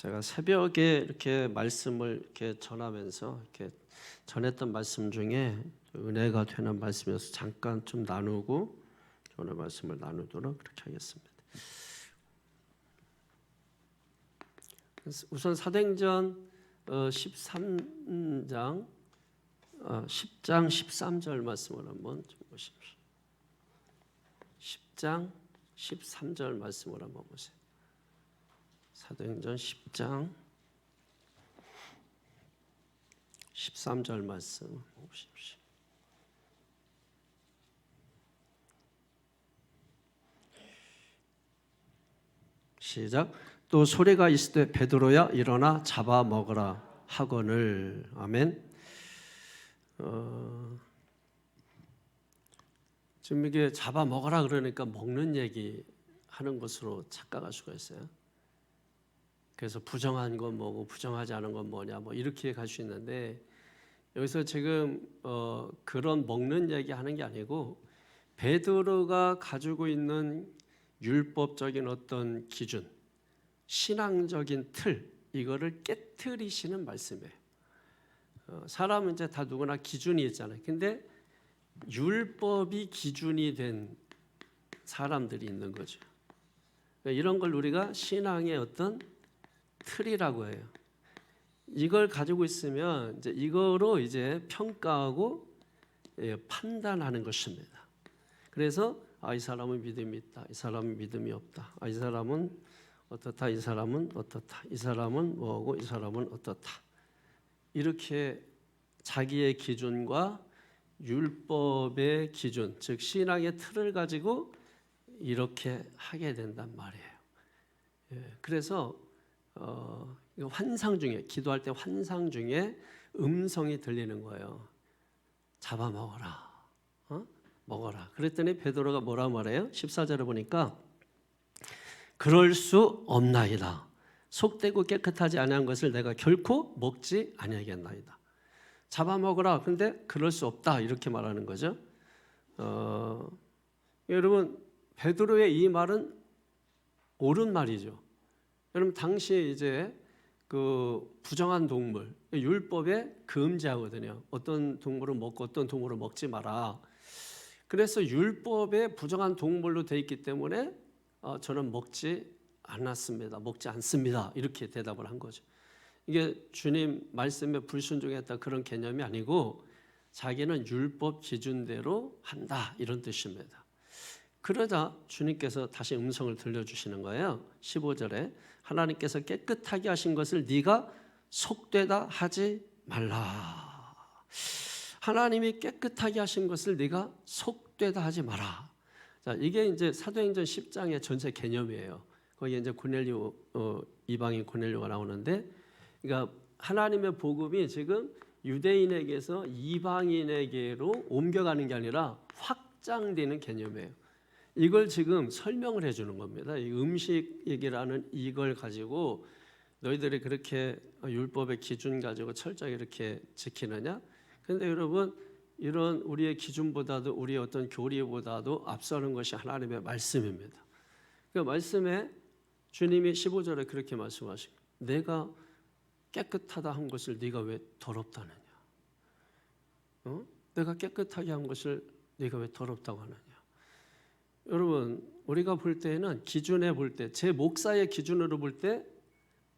제가 새벽에 이렇게 말씀을 이렇게 전하면서 이렇게 전했던 말씀 중에 은혜가 되는 말씀이어서 잠깐 좀 나누고 오늘 말씀을 나누도록 그렇게 하겠습니다. 우선 사도행전 13장 10장 13절 말씀을 한번 좀 보십시오. 10장 13절 말씀을 한번 보세요. 사도행전 10장 13절 말씀 보십시오. 시작. 또 소리가 있을 때 베드로야 일어나 잡아먹으라 하거늘. 아멘. 지금 이게 잡아먹으라 그러니까 먹는 얘기 하는 것으로 착각할 수가 있어요. 그래서 부정한 건 뭐고 부정하지 않은 건 뭐냐 뭐 이렇게 갈 수 있는데 여기서 지금 그런 먹는 얘기 하는 게 아니고 베드로가 가지고 있는 율법적인 어떤 기준, 신앙적인 틀 이거를 깨트리시는 말씀이에요. 사람은 이제 다 누구나 기준이 있잖아요. 근데 율법이 기준이 된 사람들이 있는 거죠. 이런 걸 우리가 신앙의 어떤 틀이라고 해요. 이걸 가지고 있으면 이제 이거로 이제 평가하고 판단하는 것입니다. 그래서 이 사람은 믿음이 있다. 이 사람은 믿음이 없다. 이 사람은 어떻다. 이 사람은 어떻다. 이 사람은 뭐고 이 사람은 어떻다. 이렇게 자기의 기준과 율법의 기준, 즉 신앙의 틀을 가지고 이렇게 하게 된단 말이에요. 그래서 환상 중에 기도할 때 환상 중에 음성이 들리는 거예요. 잡아먹어라. 먹어라. 그랬더니 베드로가 뭐라 말해요? 14절에 보니까 그럴 수 없나이다. 속되고 깨끗하지 아니한 것을 내가 결코 먹지 아니하겠나이다. 잡아먹으라. 근데 그럴 수 없다. 이렇게 말하는 거죠. 여러분 베드로의 이 말은 옳은 말이죠. 여러분 당시에 이제 그 부정한 동물 율법에 금지하거든요. 어떤 동물을 먹고 어떤 동물을 먹지 마라. 그래서 율법에 부정한 동물로 돼 있기 때문에 저는 먹지 않았습니다. 먹지 않습니다. 이렇게 대답을 한 거죠. 이게 주님 말씀에 불순종했다 그런 개념이 아니고 자기는 율법 기준대로 한다 이런 뜻입니다. 그러자 주님께서 다시 음성을 들려주시는 거예요. 15절에 하나님께서 깨끗하게 하신 것을 네가 속되다 하지 말라. 하나님이 깨끗하게 하신 것을 네가 속되다 하지 마라. 자, 이게 이제 사도행전 10장의 전체 개념이에요. 거기에 이제 고넬료 이방인 고넬료가 나오는데, 그러니까 하나님의 복음이 지금 유대인에게서 이방인에게로 옮겨가는 게 아니라 확장되는 개념이에요. 이걸 지금 설명을 해주는 겁니다. 이 음식 얘기라는 이걸 가지고 너희들이 그렇게 율법의 기준 가지고 철저하게 이렇게 지키느냐? 그런데 여러분 이런 우리의 기준보다도 우리의 어떤 교리보다도 앞서는 것이 하나님의 말씀입니다. 그 말씀에 주님이 15절에 그렇게 말씀하시고 내가 깨끗하다 한 것을 네가 왜 더럽다느냐? 내가 깨끗하게 한 것을 네가 왜 더럽다고 하느냐? 여러분 우리가 볼 때는 기준에 볼 때 제 목사의 기준으로 볼 때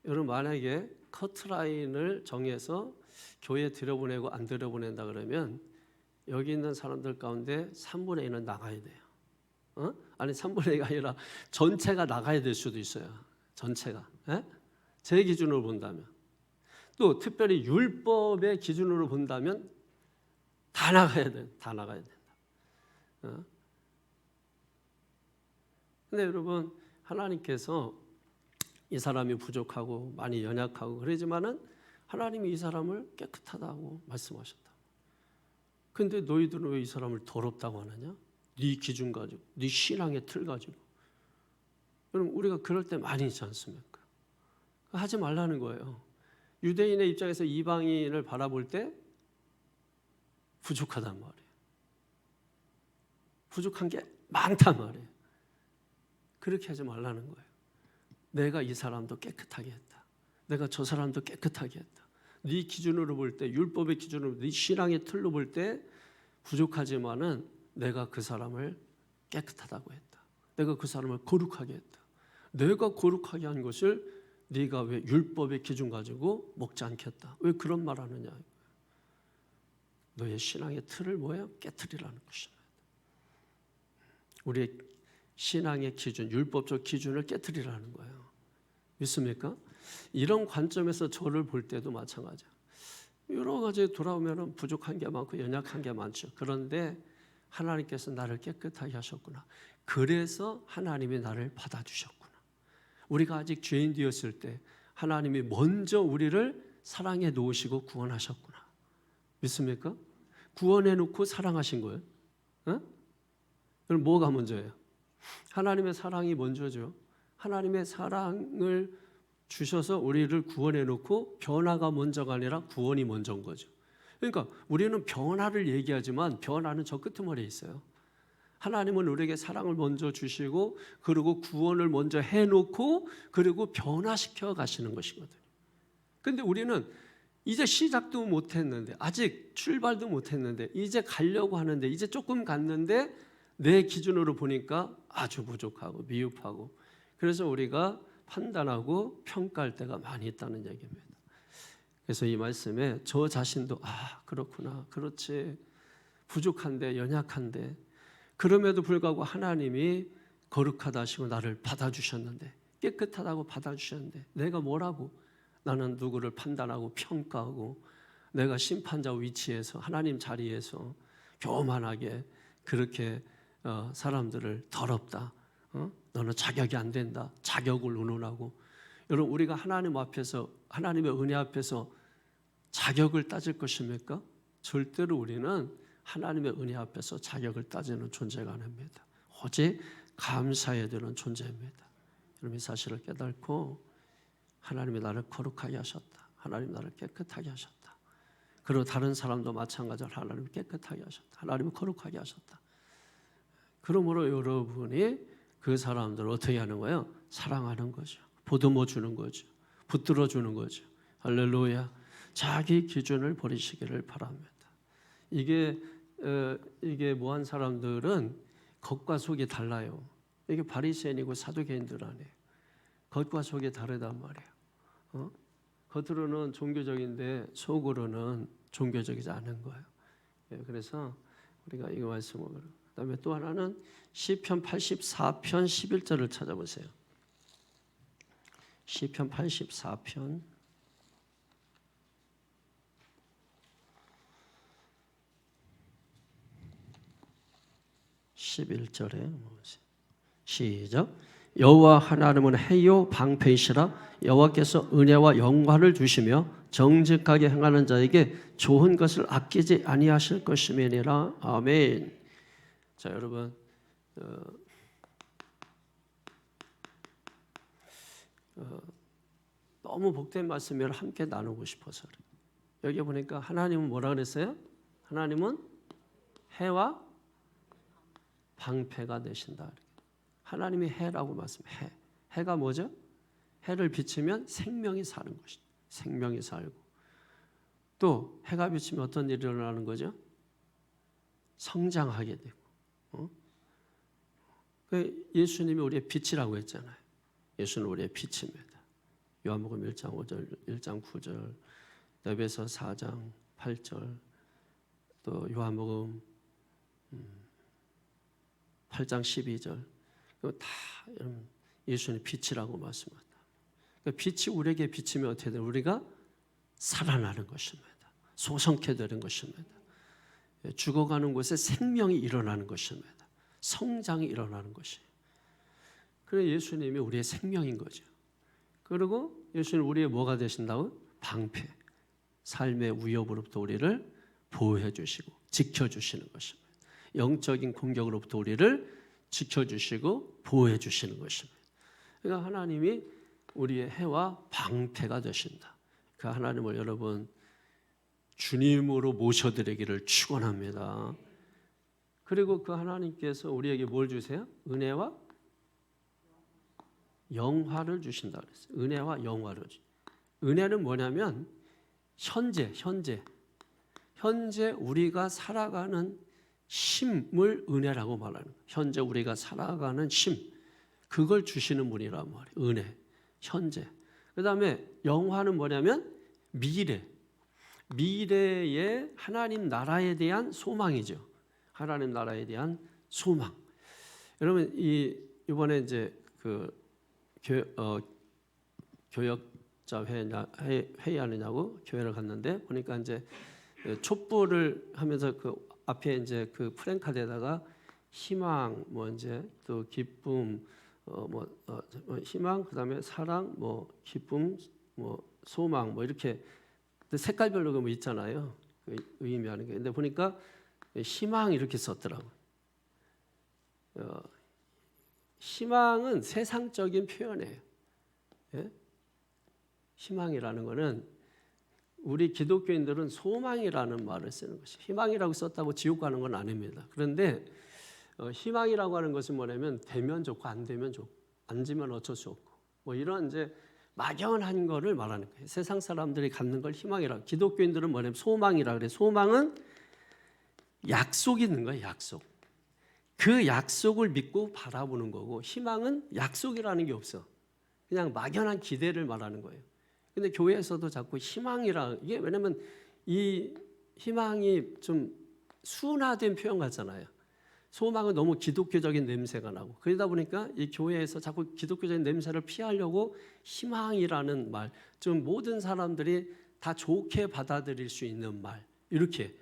여러분 만약에 커트라인을 정해서 교회에 들여보내고 안 들여보낸다 그러면 여기 있는 사람들 가운데 3분의 1은 나가야 돼요. 아니 3분의 1가 아니라 전체가 나가야 될 수도 있어요. 전체가. 제 기준으로 본다면. 또 특별히 율법의 기준으로 본다면 다 나가야 돼. 다 나가야 된다. 근데 여러분 하나님께서 이 사람이 부족하고 많이 연약하고 그러지만은 하나님이 이 사람을 깨끗하다고 말씀하셨다. 근데 너희들은 왜 이 사람을 더럽다고 하느냐? 네 기준 가지고, 네 신앙의 틀 가지고. 여러분 우리가 그럴 때 많이 있지 않습니까? 하지 말라는 거예요. 유대인의 입장에서 이방인을 바라볼 때 부족하단 말이에요. 부족한 게 많단 말이에요. 그렇게 하지 말라는 거예요. 내가 이 사람도 깨끗하게 했다. 내가 저 사람도 깨끗하게 했다. 네 기준으로 볼 때, 율법의 기준으로, 네 신앙의 틀로 볼 때 부족하지만은 내가 그 사람을 깨끗하다고 했다. 내가 그 사람을 거룩하게 했다. 내가 거룩하게 한 것을 네가 왜 율법의 기준 가지고 먹지 않겠다. 왜 그런 말 하느냐. 너의 신앙의 틀을 뭐예요? 깨트리라는 것입니다. 우리의 신앙의 기준, 율법적 기준을 깨트리라는 거예요. 믿습니까? 이런 관점에서 저를 볼 때도 마찬가지야. 여러 가지 돌아오면 부족한 게 많고 연약한 게 많죠. 그런데 하나님께서 나를 깨끗하게 하셨구나. 그래서 하나님이 나를 받아주셨구나. 우리가 아직 죄인 되었을 때 하나님이 먼저 우리를 사랑해 놓으시고 구원하셨구나. 믿습니까? 구원해 놓고 사랑하신 거예요. 어? 그럼 뭐가 먼저예요? 하나님의 사랑이 먼저죠. 하나님의 사랑을 주셔서 우리를 구원해 놓고 변화가 먼저가 아니라 구원이 먼저인 거죠. 그러니까 우리는 변화를 얘기하지만 변화는 저 끄트머리에 있어요. 하나님은 우리에게 사랑을 먼저 주시고 그리고 구원을 먼저 해놓고 그리고 변화시켜 가시는 것이거든요. 그런데 우리는 이제 시작도 못했는데 아직 출발도 못했는데 이제 가려고 하는데 이제 조금 갔는데 내 기준으로 보니까 아주 부족하고 미흡하고 그래서 우리가 판단하고 평가할 때가 많이 있다는 얘기입니다. 그래서 이 말씀에 저 자신도 그렇구나, 그렇지, 부족한데 연약한데 그럼에도 불구하고 하나님이 거룩하다 하시고 나를 받아주셨는데 깨끗하다고 받아주셨는데 내가 뭐라고 나는 누구를 판단하고 평가하고 내가 심판자 위치에서 하나님 자리에서 교만하게 그렇게 사람들을 더럽다, 너는 자격이 안 된다, 자격을 운운하고. 여러분 우리가 하나님 앞에서 하나님의 은혜 앞에서 자격을 따질 것입니까? 절대로 우리는 하나님의 은혜 앞에서 자격을 따지는 존재가 아닙니다. 오직 감사해야 되는 존재입니다. 여러분 이 사실을 깨닫고 하나님이 나를 거룩하게 하셨다. 하나님 나를 깨끗하게 하셨다. 그리고 다른 사람도 마찬가지로 하나님이 깨끗하게 하셨다. 하나님이 거룩하게 하셨다. 그러므로 여러분이 그 사람들을 어떻게 하는 거예요? 사랑하는 거죠. 보듬어 주는 거죠. 붙들어 주는 거죠. 할렐루야. 자기 기준을 버리시기를 바랍니다. 이게 뭐한 사람들은 겉과 속이 달라요. 이게 바리새인이고 사두개인들 아니에요. 겉과 속이 다르단 말이에요. 겉으로는 종교적인데 속으로는 종교적이지 않은 거예요. 그래서 우리가 이 말씀을 그다음에 또 하나는 시편 84편 11절을 찾아보세요. 시편 84편 11절에 시작. 여호와 하나님은 해요 방패이시라. 여호와께서 은혜와 영광을 주시며 정직하게 행하는 자에게 좋은 것을 아끼지 아니하실 것임이니라. 아멘. 자 여러분 너무 복된 말씀을 함께 나누고 싶어서 여기 보니까 하나님은 뭐라 그랬어요? 하나님은 해와 방패가 되신다. 하나님이 해라고 말씀해. 해가 뭐죠? 해를 비치면 생명이 사는 것이죠. 생명이 살고 또 해가 비치면 어떤 일이 일어나는 거죠? 성장하게 되고. 예수님이 우리의 빛이라고 했잖아요. 예수는 우리의 빛입니다. 요한복음 1장 5절, 1장 9절, 에베소 4장 8절, 또 요한복음 8장 12절. 다 예수님 빛이라고 말씀합니다. 빛이 우리에게 비치면 어떻게 돼요? 우리가 살아나는 것입니다. 소성케 되는 것입니다. 죽어가는 곳에 생명이 일어나는 것입니다. 성장이 일어나는 것이에요. 그래서 예수님이 우리의 생명인 거죠. 그리고 예수님 우리의 뭐가 되신다고? 방패. 삶의 위협으로부터 우리를 보호해 주시고 지켜주시는 것입니다. 영적인 공격으로부터 우리를 지켜주시고 보호해 주시는 것입니다. 그러니까 하나님이 우리의 해와 방패가 되신다. 그 하나님을 여러분 주님으로 모셔드리기를 축원합니다. 그리고 그 하나님께서 우리에게 뭘 주세요? 은혜와 영화를 주신다 그랬어요. 은혜와 영화를. 은혜는 뭐냐면 현재 우리가 살아가는 쉼을 은혜라고 말하는 거예요. 현재 우리가 살아가는 쉼, 그걸 주시는 분이란 말이에요. 은혜, 현재. 그 다음에 영화는 뭐냐면 미래의 하나님 나라에 대한 소망이죠. 하나님 나라에 대한 소망. 여러분 이번에 이제 그 교역자 회의하느냐고 교회를 갔는데 보니까 이제 촛불을 하면서 그 앞에 이제 그 프랭카드에다가 희망, 뭐 이제 또 기쁨, 희망, 그다음에 사랑, 뭐 기쁨, 뭐 소망, 뭐 이렇게 색깔별로 뭐 있잖아요. 그 의미하는 게. 근데 보니까 희망 이렇게 썼더라고요. 희망은 세상적인 표현이에요. 예? 희망이라는 거는 우리 기독교인들은 소망이라는 말을 쓰는 것이 희망이라고 썼다고 지옥 가는 건 아닙니다. 그런데 희망이라고 하는 것은 뭐냐면 되면 좋고 안 되면 좋고 안 지면 어쩔 수 없고 뭐 이런 이제 막연한 거를 말하는 거예요. 세상 사람들이 갖는 걸 희망이라고. 기독교인들은 뭐냐면 소망이라고 그래. 소망은 약속이 있는 거예요. 약속. 그 약속을 믿고 바라보는 거고 희망은 약속이라는 게 없어. 그냥 막연한 기대를 말하는 거예요. 근데 교회에서도 자꾸 희망이라 이게 왜냐면 이 희망이 좀 순화된 표현 같잖아요. 소망은 너무 기독교적인 냄새가 나고 그러다 보니까 이 교회에서 자꾸 기독교적인 냄새를 피하려고 희망이라는 말, 좀 모든 사람들이 다 좋게 받아들일 수 있는 말 이렇게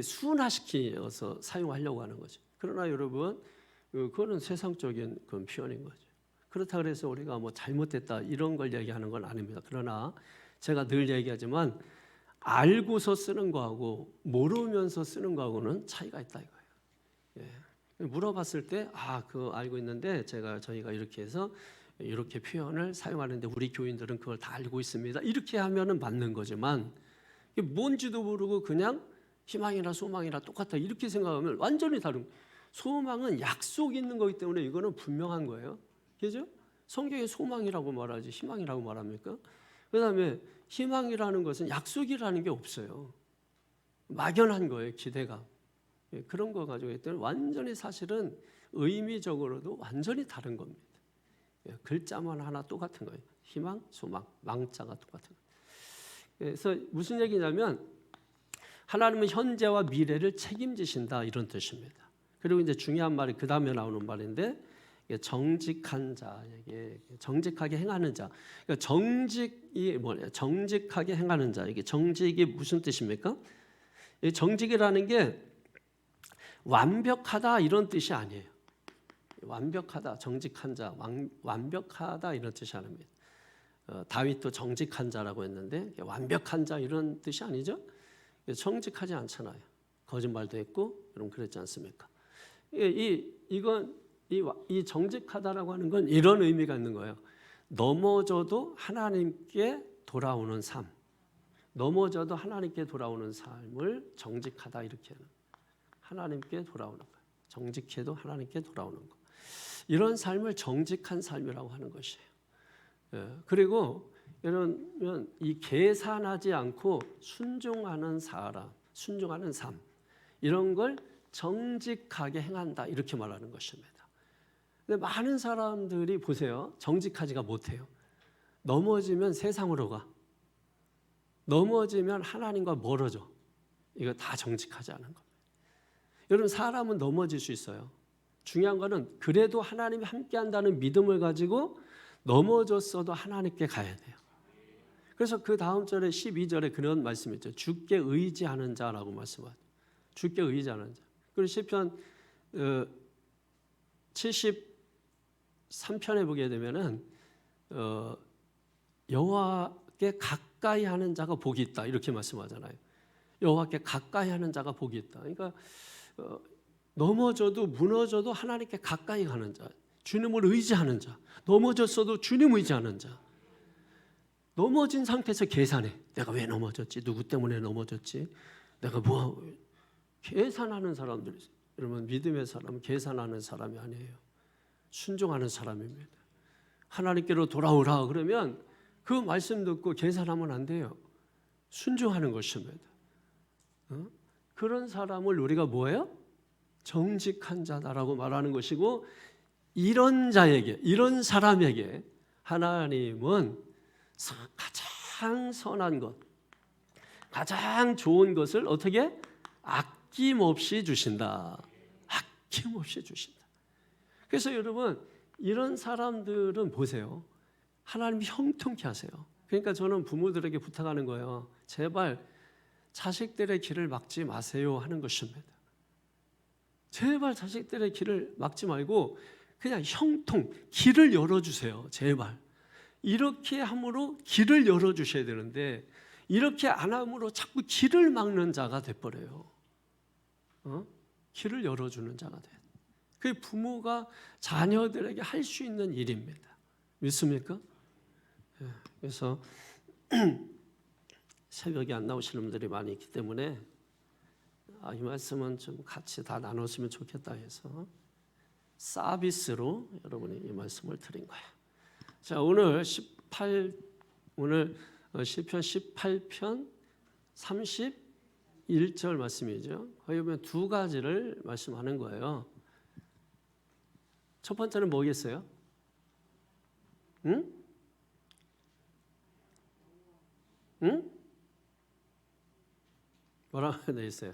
순화시켜서 사용하려고 하는 거죠. 그러나 여러분 그거는 세상적인 그런 표현인 거죠. 그렇다 그래서 우리가 뭐 잘못됐다 이런 걸 얘기하는 건 아닙니다. 그러나 제가 늘 얘기하지만 알고서 쓰는 거하고 모르면서 쓰는 거하고는 차이가 있다 이거예요. 예. 물어봤을 때 그거 알고 있는데 저희가 이렇게 해서 이렇게 표현을 사용하는데 우리 교인들은 그걸 다 알고 있습니다. 이렇게 하면은 맞는 거지만 뭔지도 모르고 그냥 희망이나 소망이나 똑같다 이렇게 생각하면 완전히 다른 거예요. 소망은 약속이 있는 거기 때문에 이거는 분명한 거예요. 그죠? 성경에 소망이라고 말하지 희망이라고 말합니까? 그 다음에 희망이라는 것은 약속이라는 게 없어요. 막연한 거예요. 기대감. 그런 거 가지고 있기 때문에 완전히 사실은 의미적으로도 완전히 다른 겁니다. 글자만 하나 똑같은 거예요. 희망, 소망, 망자가 똑같은 거예요. 그래서 무슨 얘기냐면 하나님은 현재와 미래를 책임지신다 이런 뜻입니다. 그리고 이제 중요한 말이 그 다음에 나오는 말인데 정직한 자, 정직하게 행하는 자. 그러니까 정직이 뭐냐? 정직하게 행하는 자. 이게 정직이 무슨 뜻입니까? 이 정직이라는 게 완벽하다 이런 뜻이 아니에요. 완벽하다, 정직한 자, 완벽하다 이런 뜻이 아닙니다. 다윗도 정직한 자라고 했는데 완벽한 자 이런 뜻이 아니죠. 정직하지 않잖아요. 거짓말도 했고 그럼 그랬지 않습니까? 이 정직하다라고 하는 건 이런 의미가 있는 거예요. 넘어져도 하나님께 돌아오는 삶, 넘어져도 하나님께 돌아오는 삶을 정직하다 이렇게 하는 하나님께 돌아오는 거, 정직해도 하나님께 돌아오는 거. 이런 삶을 정직한 삶이라고 하는 것이에요. 그리고 이런 이 계산하지 않고 순종하는 사람, 순종하는 삶 이런 걸 정직하게 행한다 이렇게 말하는 것입니다. 근데 많은 사람들이 보세요. 정직하지가 못해요. 넘어지면 세상으로 가. 넘어지면 하나님과 멀어져. 이거 다 정직하지 않은 겁니다. 여러분 사람은 넘어질 수 있어요. 중요한 거는 그래도 하나님이 함께한다는 믿음을 가지고 넘어졌어도 하나님께 가야 돼요. 그래서 그 다음 절에 12절에 그런 말씀이 있죠. 주께 의지하는 자라고 말씀하죠. 주께 의지하는 자. 그리고 시편 73편에 보게 되면은 여호와께 가까이 하는 자가 복이 있다 이렇게 말씀하잖아요. 여호와께 가까이 하는 자가 복이 있다. 그러니까 넘어져도 무너져도 하나님께 가까이 가는 자, 주님을 의지하는 자, 넘어졌어도 주님 의지하는 자. 넘어진 상태에서 계산해. 내가 왜 넘어졌지? 누구 때문에 넘어졌지? 내가 뭐 계산하는 사람들이 있어요. 여러분 믿음의 사람은 계산하는 사람이 아니에요. 순종하는 사람입니다. 하나님께로 돌아오라 그러면 그 말씀 듣고 계산하면 안 돼요. 순종하는 것입니다. 그런 사람을 우리가 뭐예요? 정직한 자다라고 말하는 것이고, 이런 자에게, 이런 사람에게 하나님은 가장 선한 것, 가장 좋은 것을 어떻게? 아낌없이 주신다. 아낌없이 주신다. 그래서 여러분, 이런 사람들은 보세요. 하나님이 형통케 하세요. 그러니까 저는 부모들에게 부탁하는 거예요. 제발 자식들의 길을 막지 마세요 하는 것입니다. 제발 자식들의 길을 막지 말고 그냥 형통, 길을 열어주세요. 제발. 이렇게 함으로 길을 열어주셔야 되는데, 이렇게 안 함으로 자꾸 길을 막는 자가 돼버려요. 길을 열어주는 자가 돼요. 그게 부모가 자녀들에게 할 수 있는 일입니다. 믿습니까? 그래서 새벽에 안 나오시는 분들이 많이 있기 때문에 이 말씀은 좀 같이 다 나눴으면 좋겠다 해서 서비스로 여러분이 이 말씀을 드린 거예요. 자, 오늘 시편 18편 31절 말씀이죠. 거기 보면 두 가지를 말씀하는 거예요. 첫 번째는 뭐겠어요? 응? 뭐라고 되어 있어요?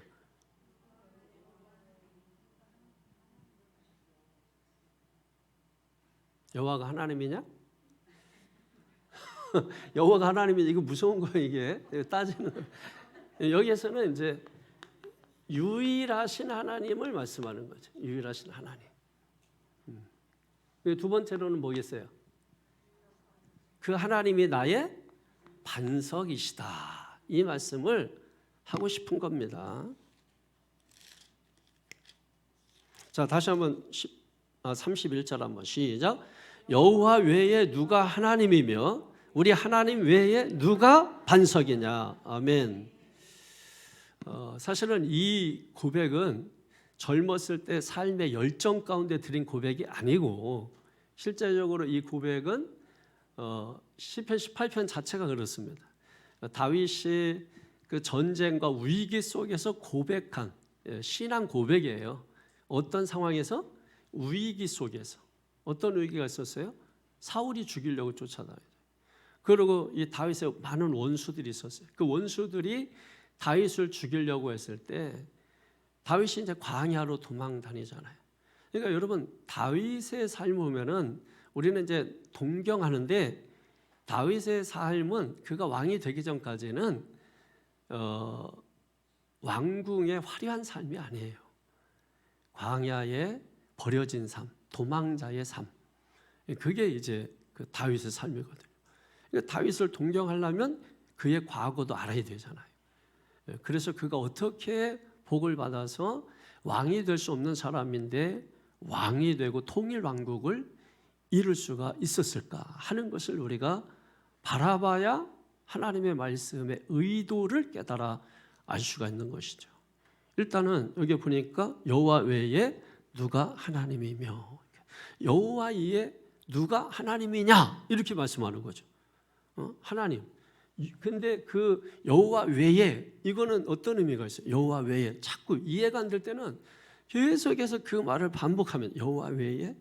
여호와가 하나님이냐? 여호와가 하나님이냐? 이거 무서운 거예요, 이게. 따지는. 여기에서는 이제 유일하신 하나님을 말씀하는 거죠. 유일하신 하나님. 두 번째로는 뭐겠어요? 그 하나님이 나의 반석이시다. 이 말씀을 하고 싶은 겁니다. 자, 다시 한번 31절 한번 시작. 여호와 외에 누가 하나님이며 우리 하나님 외에 누가 반석이냐. 아멘. 사실은 이 고백은 젊었을 때 삶의 열정 가운데 드린 고백이 아니고, 실제적으로 이 고백은 시편 18편 자체가 그렇습니다. 다윗이 그 전쟁과 위기 속에서 고백한 신앙 고백이에요. 어떤 상황에서? 위기 속에서. 어떤 위기가 있었어요? 사울이 죽이려고 쫓아다녀요. 그리고 이 다윗의 많은 원수들이 있었어요. 그 원수들이 다윗을 죽이려고 했을 때 다윗이 이제 광야로 도망 다니잖아요. 그러니까 여러분, 다윗의 삶을 보면은 우리는 이제 동경하는데, 다윗의 삶은 그가 왕이 되기 전까지는 왕궁의 화려한 삶이 아니에요. 광야에 버려진 삶, 도망자의 삶. 그게 이제 그 다윗의 삶이거든요. 그러니까 다윗을 동경하려면 그의 과거도 알아야 되잖아요. 그래서 그가 어떻게 복을 받아서 왕이 될 수 없는 사람인데 왕이 되고 통일 왕국을 이룰 수가 있었을까 하는 것을 우리가 바라봐야 하나님의 말씀의 의도를 깨달아 알 수가 있는 것이죠. 일단은 여기 보니까 여호와 외에 누가 하나님이며, 여호와 외에 누가 하나님이냐 이렇게 말씀하는 거죠. 하나님. 근데 그 여호와 외에, 이거는 어떤 의미가 있어요? 여호와 외에. 자꾸 이해가 안 될 때는 계속해서 그 말을 반복하면 여호와 외에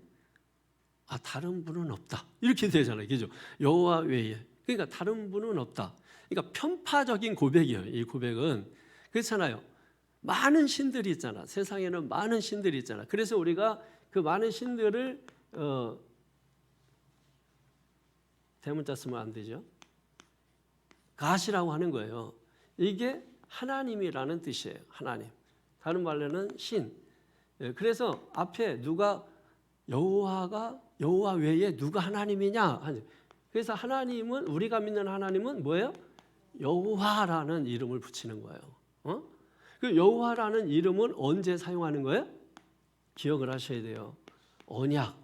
다른 분은 없다 이렇게 되잖아요, 그죠? 여호와 외에. 그러니까 다른 분은 없다. 그러니까 편파적인 고백이에요. 이 고백은 그렇잖아요. 많은 신들이 있잖아. 세상에는 많은 신들이 있잖아. 그래서 우리가 그 많은 신들을 대문자 쓰면 안 되죠. 가시라고 하는 거예요. 이게 하나님이라는 뜻이에요. 하나님. 다른 말로는 신. 그래서 앞에 누가 여호와 외에 누가 하나님이냐. 그래서 하나님은, 우리가 믿는 하나님은 뭐예요? 여호와라는 이름을 붙이는 거예요. 그 여호와라는 이름은 언제 사용하는 거예요? 기억을 하셔야 돼요. 언약.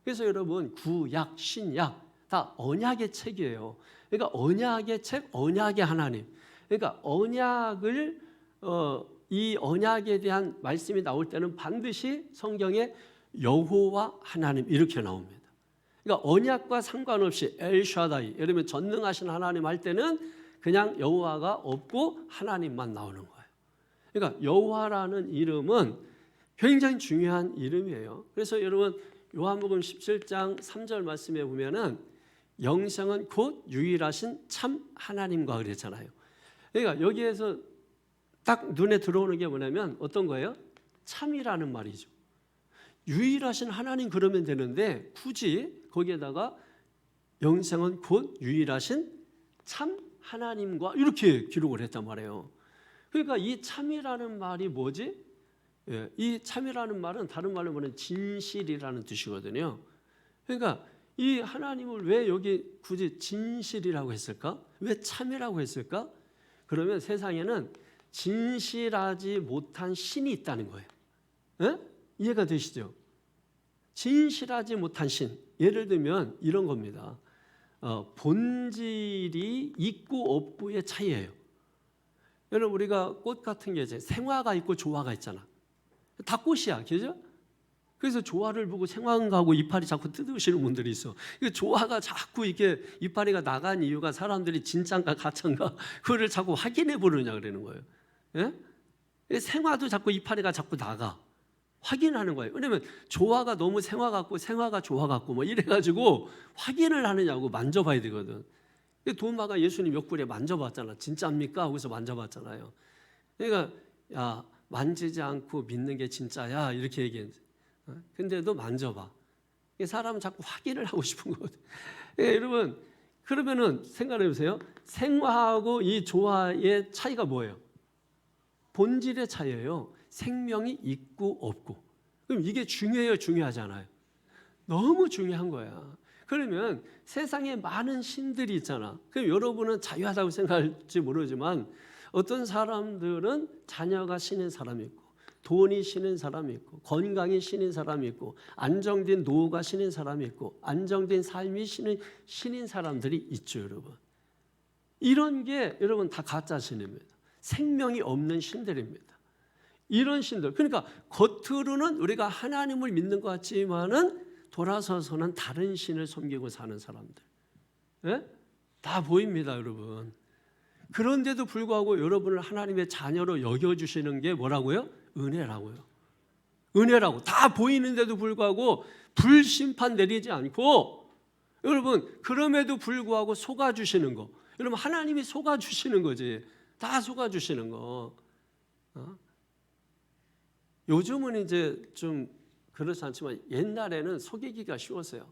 그래서 여러분, 구약, 신약 다 언약의 책이에요. 그러니까 언약의 책, 언약의 하나님. 그러니까 언약을 이 언약에 대한 말씀이 나올 때는 반드시 성경에 여호와 하나님 이렇게 나옵니다. 그러니까 언약과 상관없이 엘샤다이, 예를 들면 전능하신 하나님 할 때는 그냥 여호와가 없고 하나님만 나오는 거예요. 그러니까 여호와라는 이름은 굉장히 중요한 이름이에요. 그래서 여러분 요한복음 17장 3절 말씀에 보면은 영생은 곧 유일하신 참 하나님과 그랬잖아요. 그러니까 여기에서 딱 눈에 들어오는 게 뭐냐면 어떤 거예요? 참이라는 말이죠. 유일하신 하나님 그러면 되는데 굳이 거기에다가 영생은 곧 유일하신 참 하나님과 이렇게 기록을 했단 말이에요. 그러니까 이 참이라는 말이 뭐지? 예, 이 참이라는 말은 다른 말로 보면 진실이라는 뜻이거든요. 그러니까 이 하나님을 왜 여기 굳이 진실이라고 했을까? 왜 참이라고 했을까? 그러면 세상에는 진실하지 못한 신이 있다는 거예요. 예? 이해가 되시죠? 진실하지 못한 신. 예를 들면 이런 겁니다. 본질이 있고 없고의 차이예요. 여러분 우리가 꽃 같은 게 이제 생화가 있고 조화가 있잖아. 다 꽃이야, 그죠? 그래서 조화를 보고 생화가고 이파리 자꾸 뜯으시는 분들이 있어. 조화가 자꾸 이렇게 이파리가 나간 이유가 사람들이 진짠가 가짠가 그거를 자꾸 확인해 보느냐 그러는 거예요. 예? 생화도 자꾸 이파리가 자꾸 나가. 확인하는 거예요. 왜냐면 조화가 너무 생화 같고 생화가 조화 같고 뭐 이래가지고 확인을 하느냐고 만져봐야 되거든. 도마가 예수님 옆구리에 만져봤잖아. 진짜입니까? 하고서 만져봤잖아요. 그러니까 야 만지지 않고 믿는 게 진짜야 이렇게 얘기했는데 근데도 만져봐. 사람은 자꾸 확인을 하고 싶은 거거든. 여러분 그러면은 생각해 보세요. 생화하고 이 조화의 차이가 뭐예요? 본질의 차이예요. 생명이 있고 없고. 그럼 이게 중요해요, 중요하지 않아요? 너무 중요한 거야. 그러면 세상에 많은 신들이 있잖아. 그럼 여러분은 자유하다고 생각할지 모르지만 어떤 사람들은 자녀가 신인 사람이 있고 돈이 신인 사람이 있고 건강이 신인 사람이 있고 안정된 노후가 신인 사람이 있고 안정된 삶이 신인 사람들이 있죠, 여러분. 이런 게 여러분 다 가짜 신입니다. 생명이 없는 신들입니다. 이런 신들. 그러니까 겉으로는 우리가 하나님을 믿는 것 같지만은 돌아서서는 다른 신을 섬기고 사는 사람들. 예? 다 보입니다, 여러분. 그런데도 불구하고 여러분을 하나님의 자녀로 여겨주시는 게 뭐라고요? 은혜라고요. 은혜라고. 다 보이는데도 불구하고 불심판 내리지 않고 여러분 그럼에도 불구하고 속아주시는 거. 여러분 하나님이 속아주시는 거지. 다 속아주시는 거. 요즘은 이제 좀 그렇지 않지만 옛날에는 속이기가 쉬웠어요.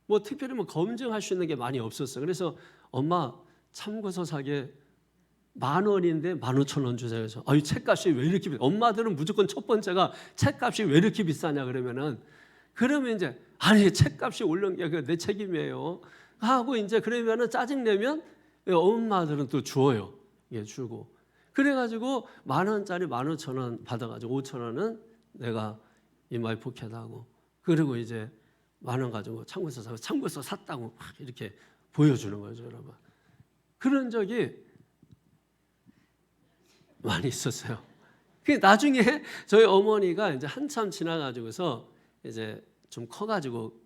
뭐 특별히 뭐 검증할 수 있는 게 많이 없었어요. 그래서 엄마 참고서 사게 10,000원인데 15,000원 주세요. 그래서 아유 책값이 왜 이렇게 비싸? 엄마들은 무조건 첫 번째가 책값이 왜 이렇게 비싸냐 그러면 이제 아니 책값이 오른 게 내 책임이에요. 하고 이제 그러면은 짜증 내면 엄마들은 또 주어요. 예, 주고. 그래가지고 10,000원짜리 15,000원 받아가지고 5,000원은 내가 이마에 포켓하고 그리고 이제 10,000원 가지고 참고서 사고 참고서 샀다고 막 이렇게 보여주는 거죠, 여러분. 그런 적이 많이 있었어요. 그 나중에 저희 어머니가 이제 한참 지나가지고서 이제 좀 커가지고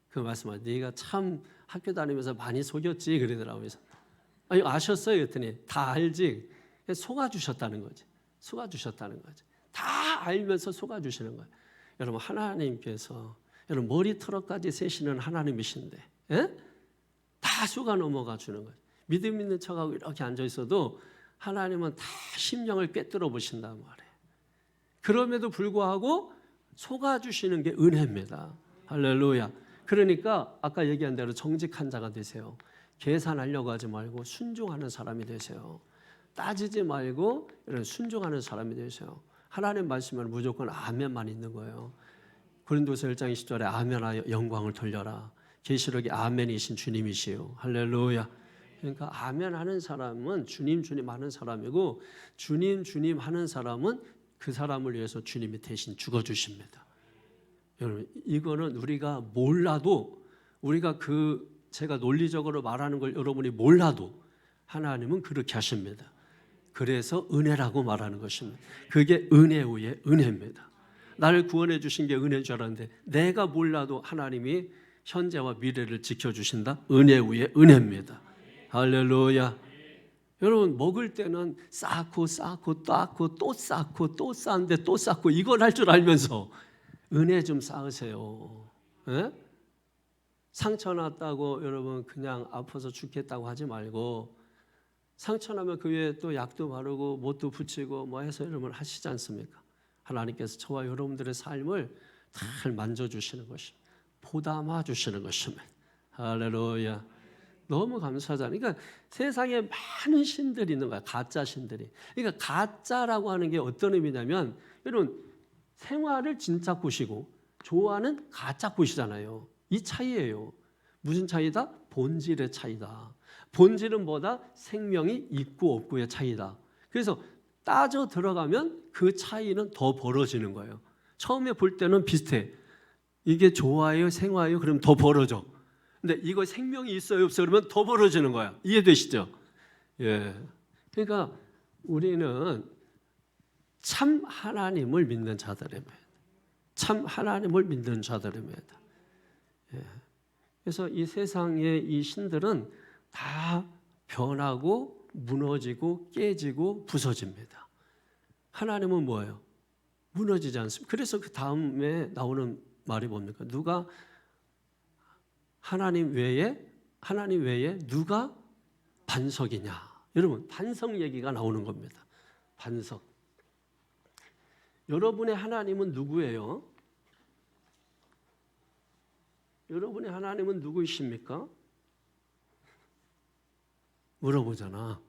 그 말씀을 네가 참 학교 다니면서 많이 속였지 그러더라고요. 그래서 아니 아셨어요? 그랬더니 다 알지. 속아주셨다는 거지. 속아주셨다는 거지. 다 알면서 속아주시는 거예요. 여러분 하나님께서 여러분 머리 털어까지 세시는 하나님이신데 예? 다 속아 넘어가 주는 거예요. 믿음 있는 척하고 이렇게 앉아 있어도 하나님은 다 심령을 꿰뚫어 보신단 말이에요. 그럼에도 불구하고 속아주시는 게 은혜입니다. 할렐루야. 그러니까 아까 얘기한 대로 정직한 자가 되세요. 계산하려고 하지 말고 순종하는 사람이 되세요. 따지지 말고 이런 순종하는 사람이 되세요. 하나님 말씀은 무조건 아멘만 있는 거예요. 고린도서 1장 20절에 아멘하여 영광을 돌려라. 계시록에 아멘이신 주님이시요. 할렐루야. 그러니까 아멘 하는 사람은 주님 하는 사람이고 주님 하는 사람은 그 사람을 위해서 주님이 대신 죽어주십니다. 여러분 이거는 우리가 몰라도 우리가 제가 논리적으로 말하는 걸 여러분이 몰라도 하나님은 그렇게 하십니다. 그래서 은혜라고 말하는 것입니다. 그게 은혜 위에 은혜입니다. 나를 구원해 주신 게 은혜인 줄 알았는데 내가 몰라도 하나님이 현재와 미래를 지켜주신다. 은혜 위에 은혜입니다. 할렐루야. 여러분 먹을 때는 쌓고 쌓고 쌓고 또 쌓고 또 쌓는데 또 쌓고 이걸 할 줄 알면서 은혜 좀 쌓으세요. 에? 상처 났다고 여러분 그냥 아파서 죽겠다고 하지 말고 상처 나면 그 위에 또 약도 바르고 못도 붙이고 뭐 해서 여러분 하시지 않습니까? 하나님께서 저와 여러분들의 삶을 잘 만져주시는 것이 보담아 주시는 것입니다. 할렐루야. 너무 감사하잖아요. 그러니까 세상에 많은 신들이 있는 거야. 가짜 신들이. 그러니까 가짜라고 하는 게 어떤 의미냐면 여러분 생활을 진짜 꾸시고 좋아하는 가짜 꾸시잖아요. 이 차이예요. 무슨 차이다? 본질의 차이다. 본질은 뭐다? 생명이 있고 없고의 차이다. 그래서 따져 들어가면 그 차이는 더 벌어지는 거예요. 처음에 볼 때는 비슷해. 이게 좋아요, 생화예요? 그러면 더 벌어져. 근데 이거 생명이 있어요, 없어요? 그러면 더 벌어지는 거야. 이해되시죠? 예. 그러니까 우리는 참 하나님을 믿는 자들입니다. 참 하나님을 믿는 자들입니다. 예. 그래서 이 세상의 이 신들은 다 변하고 무너지고 깨지고 부서집니다. 하나님은 뭐예요? 무너지지 않습니다. 그래서 그 다음에 나오는 말이 뭡니까? 누가 하나님 외에 누가 반석이냐? 여러분 반석 얘기가 나오는 겁니다. 반석. 여러분의 하나님은 누구예요? 여러분의 하나님은 누구이십니까? 물어보잖아.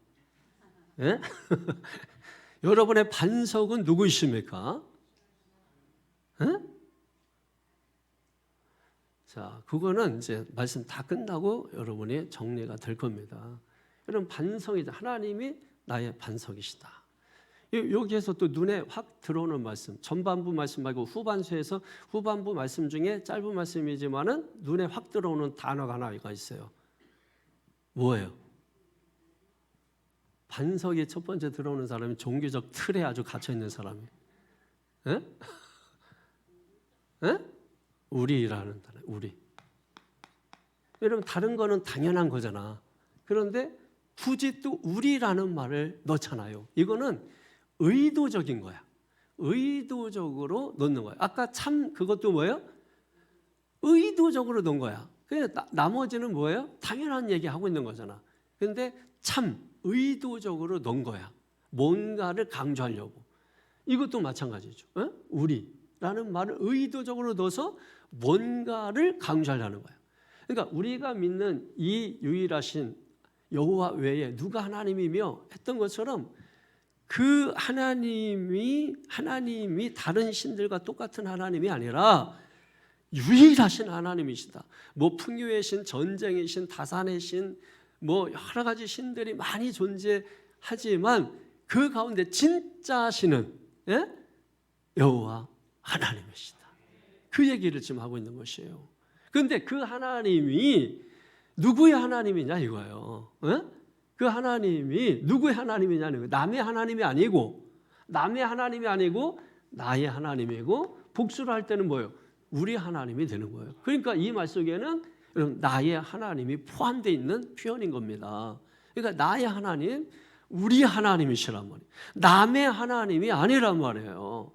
예? 여러분의 반석은 누구이십니까? 예? 자, 그거는 이제 말씀 다 끝나고 여러분이 정리가 될 겁니다. 여러분 반석이다. 하나님이 나의 반석이시다. 여기에서 또 눈에 확 들어오는 말씀, 전반부 말씀 말고 후반부 말씀 중에 짧은 말씀이지만은 눈에 확 들어오는 단어가 하나가 있어요. 뭐예요? 반석이 첫 번째 들어오는 사람이 종교적 틀에 아주 갇혀 있는 사람이. 에? 에? 우리라는 단어, 우리. 여러분 다른 거는 당연한 거잖아. 그런데 굳이 또 우리라는 말을 넣잖아요. 이거는 의도적인 거야. 의도적으로 넣는 거야. 아까 참 그것도 뭐예요? 의도적으로 넣은 거야. 그러니까 나머지는 뭐예요? 당연한 얘기 하고 있는 거잖아. 그런데 참 의도적으로 넣은 거야. 뭔가를 강조하려고. 이것도 마찬가지죠. 어? 우리라는 말을 의도적으로 넣어서 뭔가를 강조하려는 거야. 그러니까 우리가 믿는 이 유일하신 여호와 외에 누가 하나님이며 했던 것처럼 그 하나님이 다른 신들과 똑같은 하나님이 아니라 유일하신 하나님이시다. 뭐 풍요의 신, 전쟁의 신, 다산의 신, 뭐 여러 가지 신들이 많이 존재하지만 그 가운데 진짜 신은 여호와 하나님이시다. 그 얘기를 지금 하고 있는 것이에요. 그런데 그 하나님이 누구의 하나님이냐 이거예요. 그 하나님이 누구의 하나님이냐는 거예요. 남의 하나님이 아니고 나의 하나님이고 복수를 할 때는 뭐예요? 우리 하나님이 되는 거예요. 그러니까 이 말 속에는 나의 하나님이 포함되어 있는 표현인 겁니다. 그러니까 나의 하나님, 우리 하나님이시란 말이에요. 남의 하나님이 아니란 말이에요.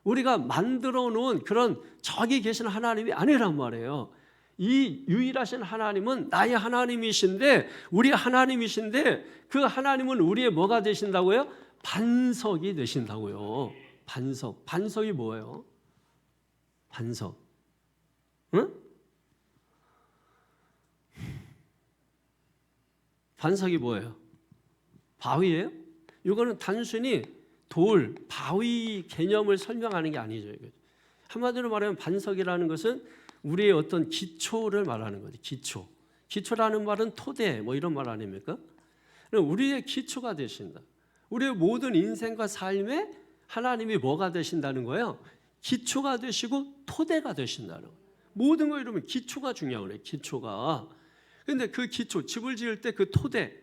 우리가 만들어 놓은 그런 저기 계신 하나님이 아니란 말이에요. 이 유일하신 하나님은 나의 하나님이신데 우리 하나님이신데 그 하나님은 우리의 뭐가 되신다고요? 반석이 되신다고요. 반석이 뭐예요? 반석. 응? 반석이 뭐예요? 바위예요? 이거는 단순히 돌, 바위 개념을 설명하는 게 아니죠. 한마디로 말하면 반석이라는 것은 우리의 어떤 기초를 말하는 거죠. 기초라는 말은 토대 뭐 이런 말 아닙니까? 우리의 기초가 되신다. 우리의 모든 인생과 삶에 하나님이 뭐가 되신다는 거예요? 기초가 되시고 토대가 되신다는 거예요. 모든 거 이러면 기초가 중요한 거예요. 기초가. 그런데 그 기초, 집을 지을 때 그 토대,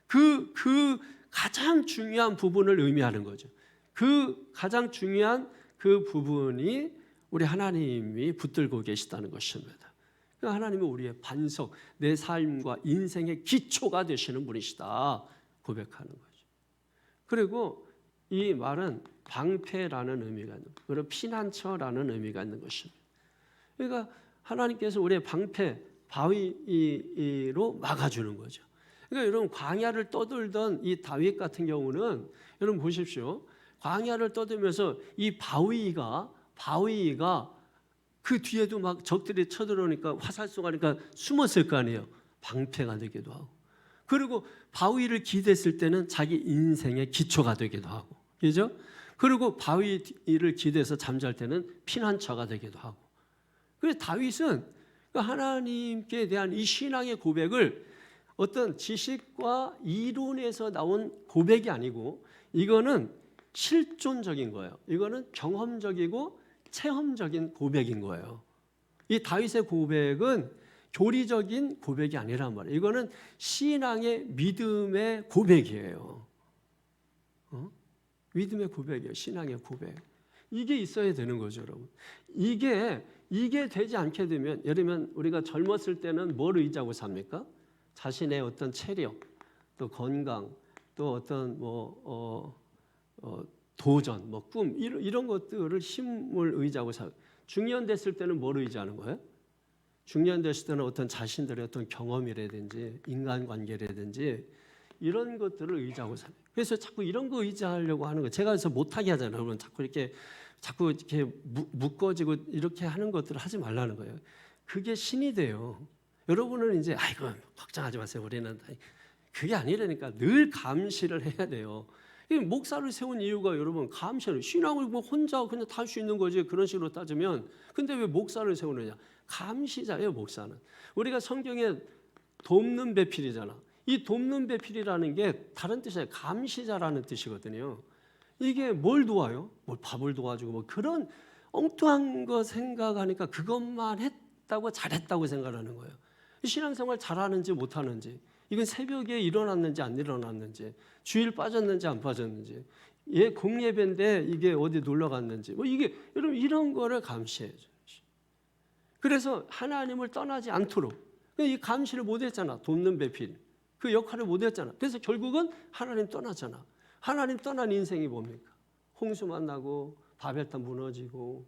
그 가장 중요한 부분을 의미하는 거죠. 그 가장 중요한 그 부분이 우리 하나님이 붙들고 계시다는 것입니다. 하나님은 우리의 반석, 내 삶과 인생의 기초가 되시는 분이시다 고백하는 거죠. 그리고 이 말은 방패라는 의미가 있는, 그리고 피난처라는 의미가 있는 것입니다. 그러니까 하나님께서 우리의 방패, 바위로 막아주는 거죠. 그러니까 여러분 광야를 떠돌던 이 다윗 같은 경우는 여러분 보십시오. 광야를 떠들면서 이 바위가 그 뒤에도 막 적들이 쳐들어오니까 화살 쏘가니까 숨었을 거 아니에요. 방패가 되기도 하고. 그리고 바위를 기댔을 때는 자기 인생의 기초가 되기도 하고. 그죠? 그리고 바위를 기대서 잠잘 때는 피난처가 되기도 하고. 그래서 다윗은 하나님께 대한 이 신앙의 고백을 어떤 지식과 이론에서 나온 고백이 아니고 이거는 실존적인 거예요. 이거는 경험적이고 체험적인 고백인 거예요. 이 다윗의 고백은 교리적인 고백이 아니란 말이에요. 이거는 신앙의 믿음의 고백이에요. 믿음의 고백이에요. 신앙의 고백. 이게 있어야 되는 거죠, 여러분. 이게 되지 않게 되면, 예를 들면 우리가 젊었을 때는 뭘 의지하고 삽니까? 자신의 어떤 체력, 또 건강, 또 어떤 도전, 꿈 이런 것들을 힘을 의지하고 살. 중년 됐을 때는 뭘 의지하는 거예요? 중년 됐을 때는 어떤 자신들의 어떤 경험이라든지 인간관계라든지 이런 것들을 의지하고 살아요. 그래서 자꾸 이런 거 의지하려고 하는 거. 제가 그래서 못하게 하잖아요. 여러분 자꾸 이렇게 묶어지고 이렇게 하는 것들을 하지 말라는 거예요. 그게 신이 돼요. 여러분은 이제 아이고 걱정하지 마세요. 우리는 그게 아니라니까. 늘 감시를 해야 돼요. 목사를 세운 이유가 여러분 감시를, 신앙을 혼자 그냥 다 할 수 있는 거지. 그런 식으로 따지면. 근데 왜 목사를 세우느냐? 감시자예요, 목사는. 우리가 성경에 돕는 배필이잖아. 이 돕는 배필이라는 게 다른 뜻이에요. 감시자라는 뜻이거든요. 이게 뭘 도와요? 밥을 도와주고 그런 엉뚱한 거 생각하니까 그것만 했다고 잘했다고 생각하는 거예요. 신앙생활 잘하는지 못하는지, 이건 새벽에 일어났는지 안 일어났는지, 주일 빠졌는지 안 빠졌는지, 공예배인데 이게 어디 놀러 갔는지, 이게 여러분 이런 거를 감시해야죠. 그래서 하나님을 떠나지 않도록 이 감시를 못했잖아. 돕는 배필 그 역할을 못했잖아. 그래서 결국은 하나님 떠나잖아. 하나님 떠난 인생이 뭡니까? 홍수 만나고 바벨탑 무너지고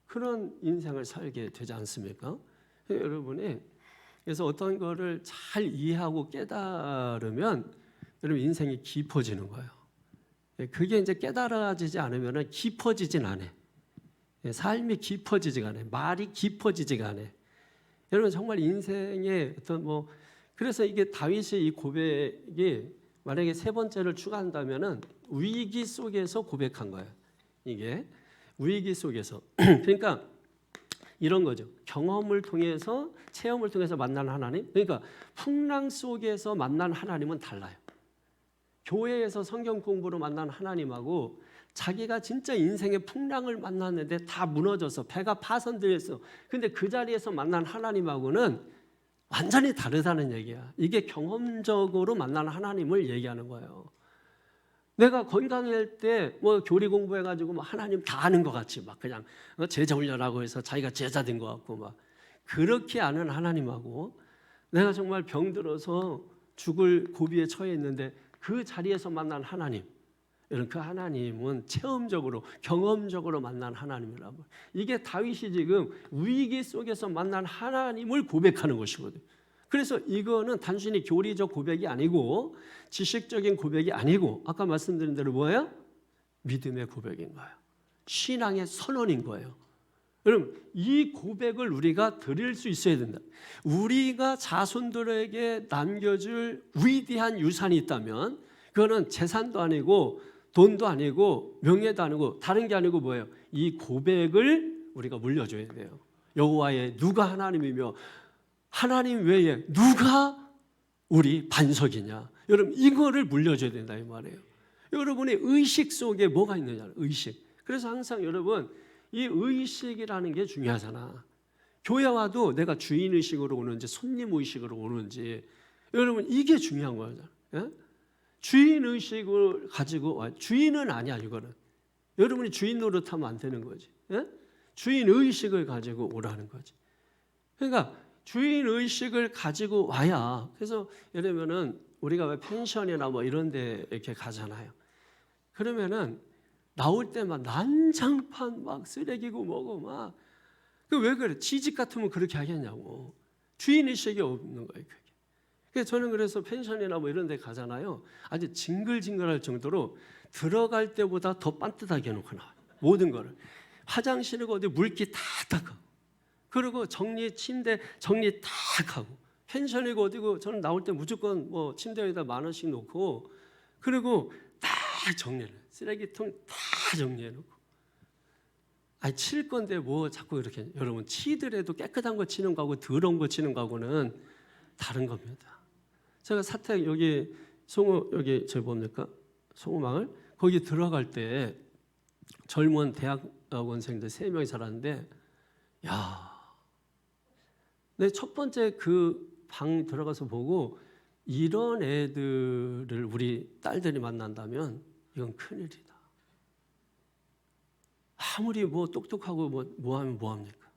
그런 인생을 살게 되지 않습니까? 여러분이 그래서 어떤 거를 잘 이해하고 깨달으면 여러분 인생이 깊어지는 거예요. 그게 이제 깨달아지지 않으면 깊어지진 않아. 삶이 깊어지지가 않아. 말이 깊어지지가 않아. 여러분 정말 인생의 어떤 그래서 이게 다윗의 이 고백이 만약에 세 번째를 추가한다면은 위기 속에서 고백한 거예요. 이게 위기 속에서 그러니까 이런 거죠. 경험을 통해서 체험을 통해서 만난 하나님. 그러니까 풍랑 속에서 만난 하나님은 달라요. 교회에서 성경 공부로 만난 하나님하고 자기가 진짜 인생의 풍랑을 만났는데 다 무너져서 배가 파손되었어. 근데 그 자리에서 만난 하나님하고는 완전히 다르다는 얘기야. 이게 경험적으로 만난 하나님을 얘기하는 거예요. 내가 건강할 때 교리 공부해가지고 하나님 다 아는 것 같이 그냥 제자 훈련하고 해서 자기가 제자 된 것 같고 그렇게 아는 하나님하고 내가 정말 병들어서 죽을 고비에 처해 있는데 그 자리에서 만난 하나님, 그 하나님은 체험적으로 경험적으로 만난 하나님이라고. 이게 다윗이 지금 위기 속에서 만난 하나님을 고백하는 것이거든요. 그래서 이거는 단순히 교리적 고백이 아니고 지식적인 고백이 아니고 아까 말씀드린 대로 뭐예요? 믿음의 고백인 거예요. 신앙의 선언인 거예요. 여러분 이 고백을 우리가 드릴 수 있어야 된다. 우리가 자손들에게 남겨줄 위대한 유산이 있다면 그거는 재산도 아니고 돈도 아니고 명예도 아니고 다른 게 아니고 뭐예요? 이 고백을 우리가 물려줘야 돼요. 여호와의 누가 하나님이며 하나님 외에 누가 우리 반석이냐. 여러분 이거를 물려줘야 된다 이 말이에요. 여러분의 의식 속에 뭐가 있느냐. 의식. 그래서 항상 여러분 이 의식이라는 게 중요하잖아. 교회 와도 내가 주인의식으로 오는지 손님의식으로 오는지 여러분 이게 중요한 거잖아. 예? 주인의식을 가지고 주인은 아니야 이거는. 여러분이 주인 노릇하면 안 되는 거지. 예? 주인 의식을 가지고 오라는 거지. 그러니까 주인 의식을 가지고 와야. 그래서 예를 들면은 우리가 왜 펜션이나 뭐 이런 데 이렇게 가잖아요. 그러면은 나올 때만 난장판 막 쓰레기고 뭐고 막 그 왜 그래? 지집 같으면 그렇게 하겠냐고. 주인 의식이 없는 거예요, 그게. 그래서 저는 그래서 펜션이나 뭐 이런 데 가잖아요. 아주 징글징글할 정도로 들어갈 때보다 더 반듯하게 해놓고 나와요. 모든 거를. 화장실이고 어디 물기 다 닦아. 그리고 침대 정리 다 하고. 펜션이고 어디고 저는 나올 때 무조건 뭐 침대 위에다 10,000원씩 놓고 그리고 다 정리를. 쓰레기통 다 정리해놓고. 아니 칠 건데 뭐 자꾸 이렇게 여러분 치더라도 깨끗한 거 치는 거하고 더러운 거 치는 거하고는 다른 겁니다. 제가 사택 여기 여기 저 뭡니까 송호마을 거기 들어갈 때 젊은 대학원생들 3명이 살았는데 내 첫 번째 그 방 들어가서 보고 이런 애들을 우리 딸들이 만난다면 이건 큰일이다. 아무리 뭐 똑똑하고 뭐 하면 뭐합니까?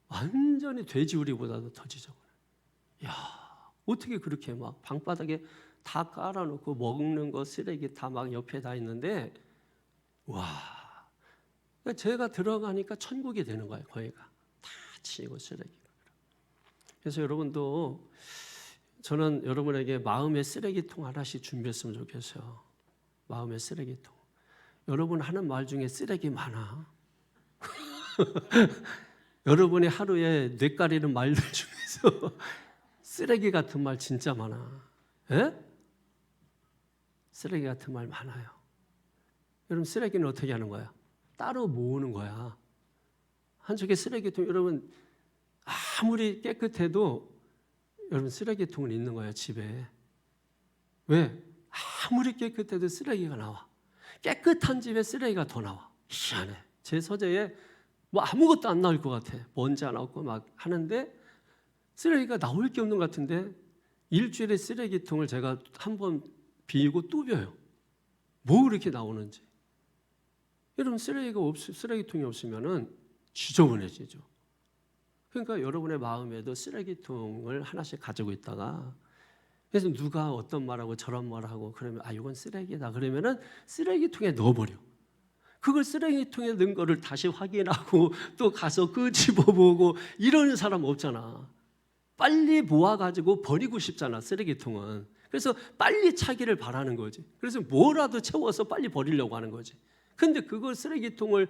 완전히 돼지우리보다도 더 지저분해. 어떻게 그렇게 막 방바닥에 다 깔아놓고 먹는 거 쓰레기 다 막 옆에 다 있는데 그러니까 제가 들어가니까 천국이 되는 거예요. 거기가 다 치고 쓰레기가. 그래서 여러분도 저는 여러분에게 마음의 쓰레기통 하나씩 준비했으면 좋겠어요. 마음의 쓰레기통. 여러분 하는 말 중에 쓰레기 많아. 여러분이 하루에 뇌까리는 말들 중에서 쓰레기 같은 말 진짜 많아. 에? 쓰레기 같은 말 많아요. 여러분 쓰레기는 어떻게 하는 거야? 따로 모으는 거야. 한쪽에 쓰레기통 여러분 아무리 깨끗해도 여러분 쓰레기통은 있는 거야 집에. 왜? 아무리 깨끗해도 쓰레기가 나와. 깨끗한 집에 쓰레기가 더 나와. 희한해. 제 서재에 뭐 아무것도 안 나올 것 같아. 먼지 안 나오고 막 하는데 쓰레기가 나올 게 없는 것 같은데 일주일에 쓰레기통을 제가 한번 비우고 또 벼요. 뭐 그렇게 나오는지. 여러분 쓰레기통이 없으면은 지저분해지죠. 그러니까 여러분의 마음에도 쓰레기통을 하나씩 가지고 있다가 그래서 누가 어떤 말하고 저런 말하고 그러면 이건 쓰레기다 그러면은 쓰레기통에 넣어버려. 그걸 쓰레기통에 넣은 거를 다시 확인하고 또 가서 끄집어보고 이러는 사람 없잖아. 빨리 모아가지고 버리고 싶잖아 쓰레기통은. 그래서 빨리 차기를 바라는 거지. 그래서 뭐라도 채워서 빨리 버리려고 하는 거지. 근데 그걸 쓰레기통을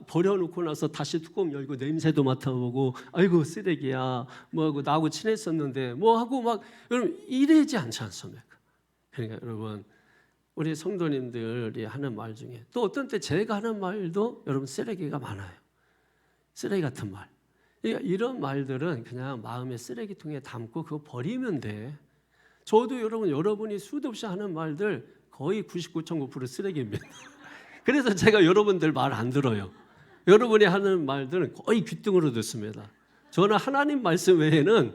버려놓고 나서 다시 뚜껑 열고 냄새도 맡아보고 아이고 쓰레기야 뭐하고 나하고 친했었는데 뭐하고 막 여러분 이러지 않지 않습니까? 그러니까 여러분 우리 성도님들이 하는 말 중에 또 어떤 때 제가 하는 말도 여러분 쓰레기가 많아요. 쓰레기 같은 말. 그러니까 이런 말들은 그냥 마음의 쓰레기통에 담고 그거 버리면 돼. 저도 여러분이 수도 없이 하는 말들 거의 99.9% 쓰레기입니다. 그래서 제가 여러분들 말 안 들어요. 여러분이 하는 말들은 거의 귓등으로 듣습니다. 저는 하나님 말씀 외에는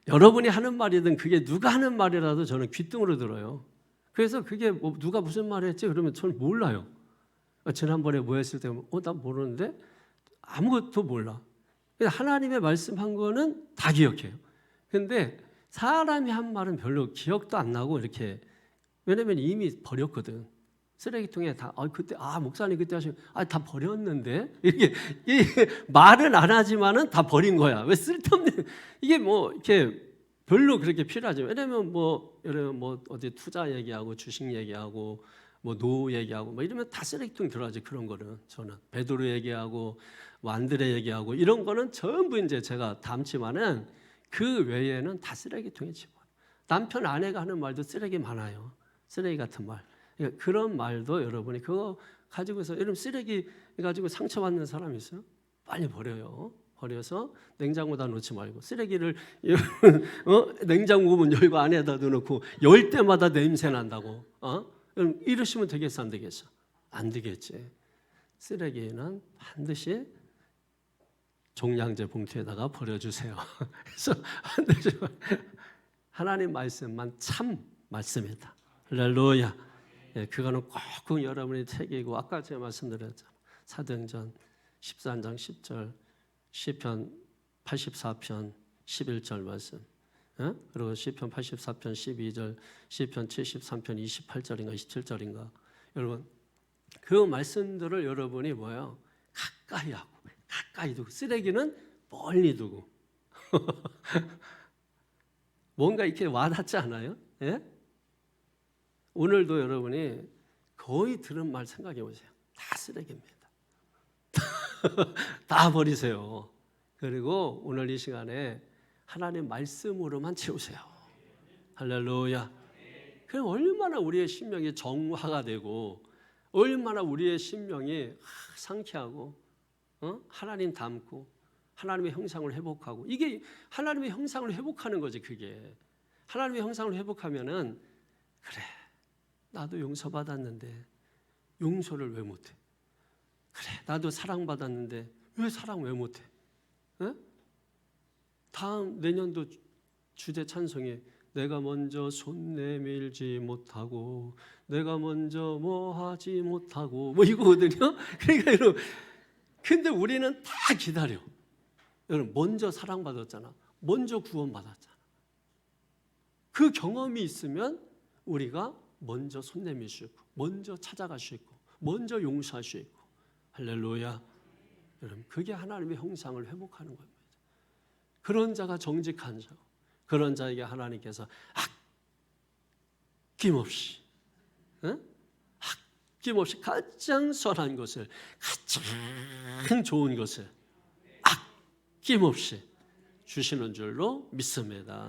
여러분이 하는 말이든 그게 누가 하는 말이라도 저는 귓등으로 들어요. 그래서 그게 뭐 누가 무슨 말을 했지 그러면 저는 몰라요. 지난번에 뭐 했을 때 나 모르는데 아무것도 몰라. 하나님의 말씀한 거는 다 기억해요. 근데 사람이 한 말은 별로 기억도 안 나고 이렇게 왜냐면 이미 버렸거든. 쓰레기통에 다 그때 목사님 그때 하시면 다 버렸는데 이게 말은 안 하지만은 다 버린 거야. 왜 쓸데없는 이게 뭐 이렇게 별로 그렇게 필요하지. 왜냐면 뭐 어디 투자 얘기하고 주식 얘기하고 뭐 노후 얘기하고 뭐 이러면 다 쓰레기통 들어가지. 그런 거는 저는 베드로 얘기하고 뭐 안드레 얘기하고 이런 거는 전부 이제 제가 담지만은 그 외에는 다 쓰레기통에 집어. 남편 아내가 하는 말도 쓰레기 많아요. 쓰레기 같은 말. 그러니까 그런 말도 여러분이 그거 가지고서 여러분 쓰레기 가지고 상처받는 사람 있어요? 빨리 버려요. 버려서 냉장고에다 놓지 말고 쓰레기를 냉장고 문 열고 안에다 넣어놓고 열 때마다 냄새 난다고. 여러분 이러시면 되겠어 안 되겠어? 안 되겠지. 쓰레기는 반드시 종량제 봉투에다가 버려주세요. 그래서 반드시 하나님 말씀만 참 말씀이다. 할렐루야. 그거는 꼭 여러분이 책이고 아까 제가 말씀드렸잖아요. 사도행전 14장 10절, 시편 84편 11절 말씀, 그리고 시편 84편 12절, 시편 73편 28절인가 27절인가. 여러분 그 말씀들을 여러분이 뭐예요? 가까이 하고, 가까이 두고, 쓰레기는 멀리 두고. 뭔가 이렇게 와닿지 않아요? 예? 오늘도 여러분이 거의 들은 말 생각해 보세요. 다 쓰레기입니다. 다 버리세요. 그리고 오늘 이 시간에 하나님 말씀으로만 채우세요. 할렐루야. 그럼 얼마나 우리의 심령이 정화가 되고, 얼마나 우리의 심령이 상쾌하고, 하나님 닮고 하나님의 형상을 회복하고. 이게 하나님의 형상을 회복하는 거지. 그게 하나님의 형상을 회복하면은, 그래 나도 용서받았는데 용서를 왜 못해? 그래 나도 사랑받았는데 왜 사랑 왜 못해? 다음 내년도 주제 찬송에 내가 먼저 손 내밀지 못하고, 내가 먼저 뭐 하지 못하고, 뭐 이거거든요. 그러니까 여러분, 근데 우리는 다 기다려. 여러분 먼저 사랑받았잖아. 먼저 구원받았잖아. 그 경험이 있으면 우리가 먼저 손 내밀 수 있고, 먼저 찾아갈 수 있고, 먼저 용서할 수 있고. 할렐루야. 여러분 그게 하나님의 형상을 회복하는 겁니다. 그런 자가 정직한 자고, 그런 자에게 하나님께서 아낌없이, 아낌없이 가장 선한 것을, 가장 좋은 것을 아낌없이 주시는 줄로 믿습니다.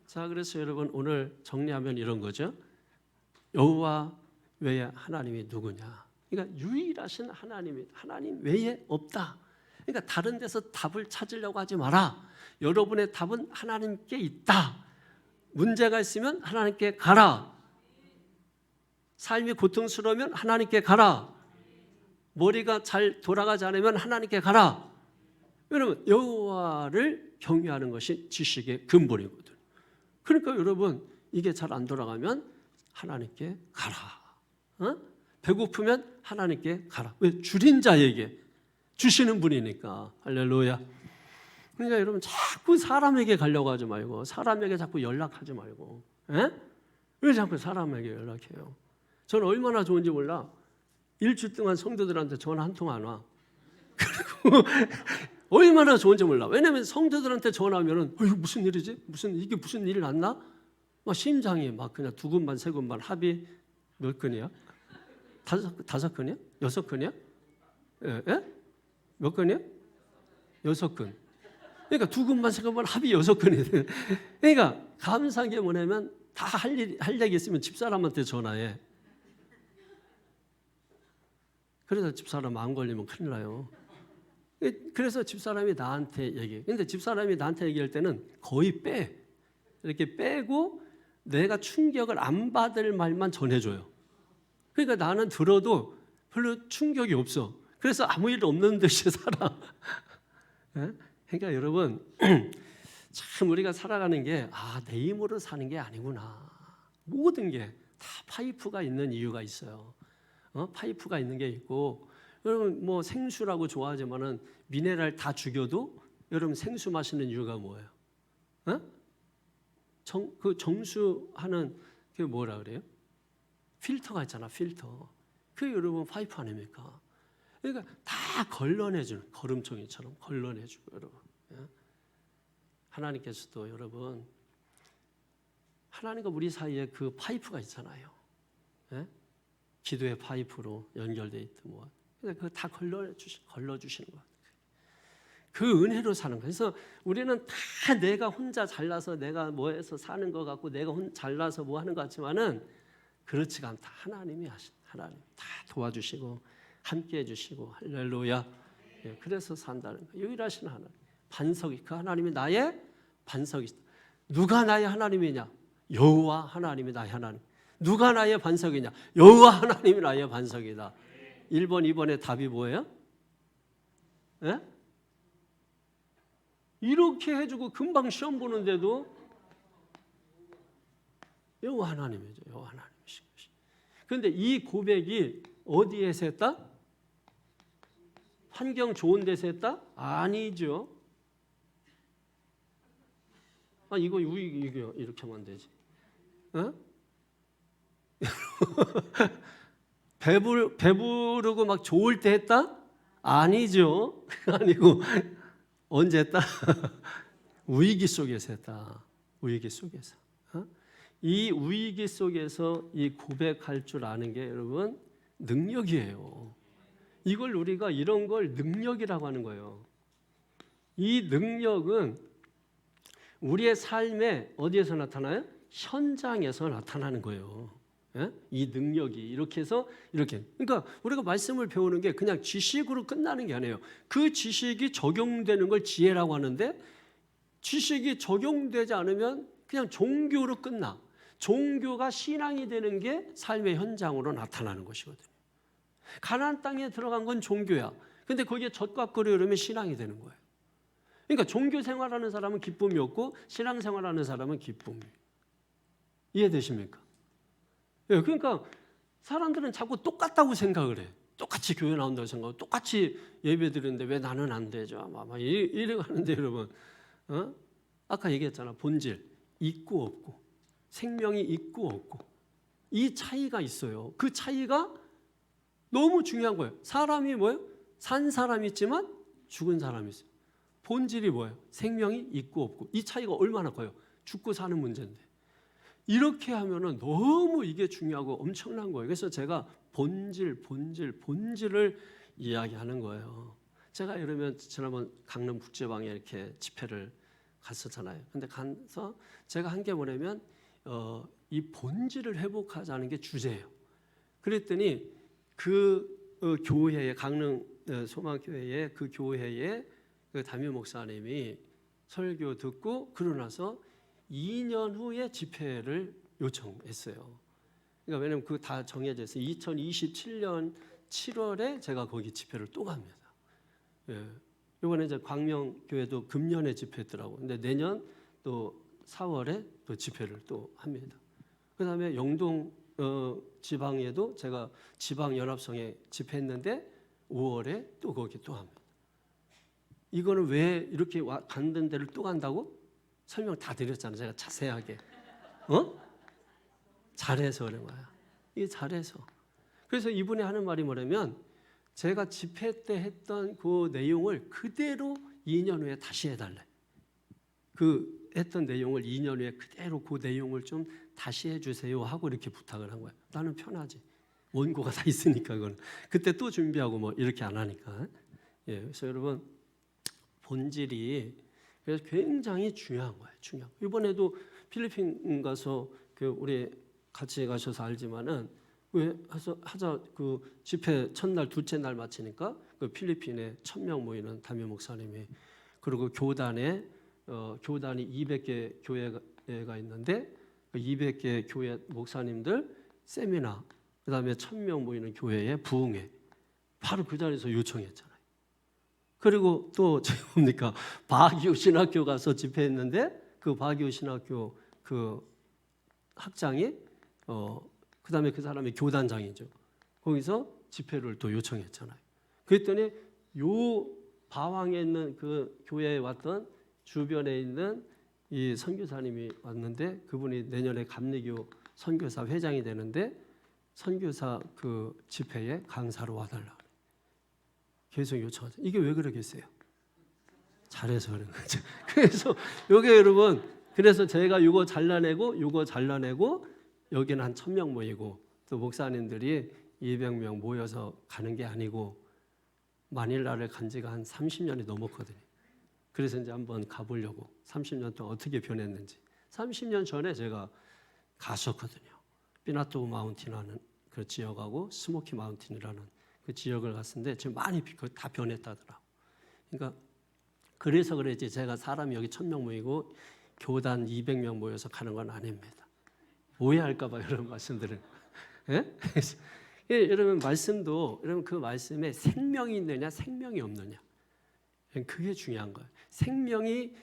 자, 그래서 여러분 오늘 정리하면 이런 거죠. 여호와 외에 하나님이 누구냐? 그러니까 유일하신 하나님 외에 없다. 그러니까 다른 데서 답을 찾으려고 하지 마라. 여러분의 답은 하나님께 있다. 문제가 있으면 하나님께 가라. 삶이 고통스러우면 하나님께 가라. 머리가 잘 돌아가지 않으면 하나님께 가라. 여러분 여호와를 경외하는 것이 지식의 근본이거든요. 그러니까 여러분 이게 잘 안 돌아가면 하나님께 가라. 배고프면 하나님께 가라. 왜? 줄인 자에게 주시는 분이니까. 할렐루야. 그러니까 여러분 자꾸 사람에게 가려고 하지 말고, 사람에게 자꾸 연락하지 말고. 왜 자꾸 사람에게 연락해요? 저는 얼마나 좋은지 몰라. 일주일 동안 성도들한테 전화 한 통 안 와. 그리고 얼마나 좋은지 몰라. 왜냐하면 성도들한테 전화하면은 이거 무슨 일이지? 이게 무슨 일 났나? 막 심장이 막 그냥 두근만 세근만. 합이 몇 근이야? 다섯 근이야? 여섯 근이야? 예? 몇 근이야? 6근. 그러니까 두근만 세근만 합이 6근이. 그러니까 감사한 게 뭐냐면 다 할 얘기 있으면 집사람한테 전화해. 그래서 집사람 안 걸리면 큰일 나요. 그래서 집사람이 나한테 얘기해. 근데 집사람이 나한테 얘기할 때는 거의 빼. 이렇게 빼고 내가 충격을 안 받을 말만 전해줘요. 그러니까 나는 들어도 별로 충격이 없어. 그래서 아무 일 없는 듯이 살아. 그러니까 여러분 참 우리가 살아가는 게 내 힘으로 사는 게 아니구나. 모든 게 다 파이프가 있는 이유가 있어요. 파이프가 있는 게 있고, 여러분 뭐 생수라고 좋아하지만은 미네랄 다 죽여도 여러분 생수 마시는 이유가 뭐예요? 그 정수하는 그 뭐라 그래요? 필터가 있잖아, 필터. 그게 여러분 파이프 아닙니까? 그러니까 다 걸러내주는, 거름청이처럼 걸러내주고. 여러분 하나님께서도 여러분 하나님과 우리 사이에 그 파이프가 있잖아요. 기도의 파이프로 연결돼 있든 뭐. 그러니까 그거 다 걸러주시는 것 같아요. 그 은혜로 사는 거예요. 그래서 우리는 다 내가 혼자 잘나서 내가 뭐해서 사는 것 같고, 내가 잘나서 뭐 하는 것 같지만은 그렇지가 않다. 하나님이 하나님 다 도와주시고 함께 해주시고. 할렐루야. 그래서 산다는 거예요. 유일하신 하나님, 반석이, 그 하나님이 나의 반석이다. 누가 나의 하나님이냐? 여호와 하나님이 나의 하나님. 누가 나의 반석이냐? 여호와 하나님이 나의 반석이다. 1번, 2번의 답이 뭐예요? 이렇게 해주고 금방 시험 보는데도 여호와 하나님이죠. 여호와 하나님이신 것이. 그런데 이 고백이 어디에서 했다? 환경 좋은 데서 했다? 아니죠. 이거 이렇게 하면 되지. 어? 배부르고 막 좋을 때 했다? 아니죠. 아니고 언제 했다? 위기 속에서 했다. 위기 속에서. 이 위기 속에서 이 고백할 줄 아는 게 여러분 능력이에요. 이걸 우리가 이런 걸 능력이라고 하는 거예요. 이 능력은 우리의 삶에 어디에서 나타나요? 현장에서 나타나는 거예요. 예? 이 능력이 이렇게 해서 이렇게. 그러니까 우리가 말씀을 배우는 게 그냥 지식으로 끝나는 게 아니에요. 그 지식이 적용되는 걸 지혜라고 하는데 지식이 적용되지 않으면 그냥 종교로 끝나. 종교가 신앙이 되는 게 삶의 현장으로 나타나는 것이거든요. 가나안 땅에 들어간 건 종교야. 근데 거기에 젖밥거리 그러면 신앙이 되는 거예요. 그러니까 종교 생활하는 사람은 기쁨이 없고 신앙 생활하는 사람은 기쁨이. 이해되십니까? 예, 그러니까 사람들은 자꾸 똑같다고 생각을 해. 똑같이 교회 나온다고 생각하고 똑같이 예배 드리는데 왜 나는 안 되죠? 이래 가는데 여러분, 아까 얘기했잖아. 본질 있고 없고 생명이 있고 없고 이 차이가 있어요. 그 차이가 너무 중요한 거예요. 사람이 뭐예요? 산 사람이 있지만 죽은 사람이 있어요. 본질이 뭐예요? 생명이 있고 없고 이 차이가 얼마나 커요? 죽고 사는 문제인데 이렇게 하면은 너무 이게 중요하고 엄청난 거예요. 그래서 제가 본질을 이야기하는 거예요. 제가 이러면 지난번 강릉 국제방에 이렇게 집회를 갔었잖아요. 근데 가서 제가 한 게 뭐냐면 이 본질을 회복하자는 게 주제예요. 그랬더니 그 교회에 강릉 소망교회에 그 교회에 그 담임 목사님이 설교 듣고 그러고 나서 2년 후에 집회를 요청했어요. 그러니까 왜냐면 그 다 정해져 있어요. 2027년 7월에 제가 거기 집회를 또 갑니다. 예. 이번에 이제 광명교회도 금년에 집회했더라고요. 근데 내년 또 4월에 또 집회를 또 합니다. 그다음에 영동 지방에도 제가 지방연합성에 집회했는데 5월에 또 거기 또 합니다. 이거는 왜 이렇게 간던 데를 또 간다고? 설명 다 드렸잖아요. 제가 자세하게. 잘해서 그런 거야. 이게 잘해서. 그래서 이분이 하는 말이 뭐냐면 제가 집회 때 했던 그 내용을 그대로 2년 후에 다시 해달래. 그 했던 내용을 2년 후에 그대로 그 내용을 좀 다시 해주세요 하고 이렇게 부탁을 한 거야. 나는 편하지. 원고가 다 있으니까 그건. 그때 또 준비하고 뭐 이렇게 안 하니까. 예, 그래서 여러분 본질이 그래서 굉장히 중요한 거예요. 중요한. 이번에도 필리핀 가서 그 우리 같이 가셔서 알지만은 왜 하자 그 집회 첫날 둘째 날 마치니까 그 필리핀에 1000명 모이는 담임 목사님이 그리고 교단이 200개 교회가 있는데 그 200개 교회 목사님들 세미나 그다음에 1000명 모이는 교회에 부흥회 바로 그 자리에서 요청했잖아요. 그리고 또 뭡니까 바기오 신학교 가서 집회했는데 그 바기오 신학교 그 학장이 그다음에 그 사람이 교단장이죠. 거기서 집회를 또 요청했잖아요. 그랬더니 요 바왕에 있는 그 교회에 왔던 주변에 있는 이 선교사님이 왔는데 그분이 내년에 감리교 선교사 회장이 되는데 선교사 그 집회에 강사로 와달라. 계속 요청하죠. 이게 왜 그러겠어요? 잘해서 그런 거죠. 그래서 요게 여러분 그래서 제가 요거 잘라내고 여기는 한 1000명 모이고 또 목사님들이 200명 모여서 가는 게 아니고 마닐라를 간 지가 한 30년이 넘었거든요. 그래서 이제 한번 가보려고 30년 동안 어떻게 변했는지 30년 전에 제가 갔었거든요. 피나토 마운틴이라는 그 지역하고 스모키 마운틴이라는 그 지역을 갔는데 지금 많이 다 변했다더라고. 그러니까 그래서 그랬지 제가 사람이 여기 1000명 모이고 교단 200명 모여서 가는 건 아닙니다. 오해할까 봐 이런 말씀들을. 예? 여러분 말씀도 여러분 그 말씀에 생명이 있느냐 생명이 없느냐 그게 중요한 거예요. 생명이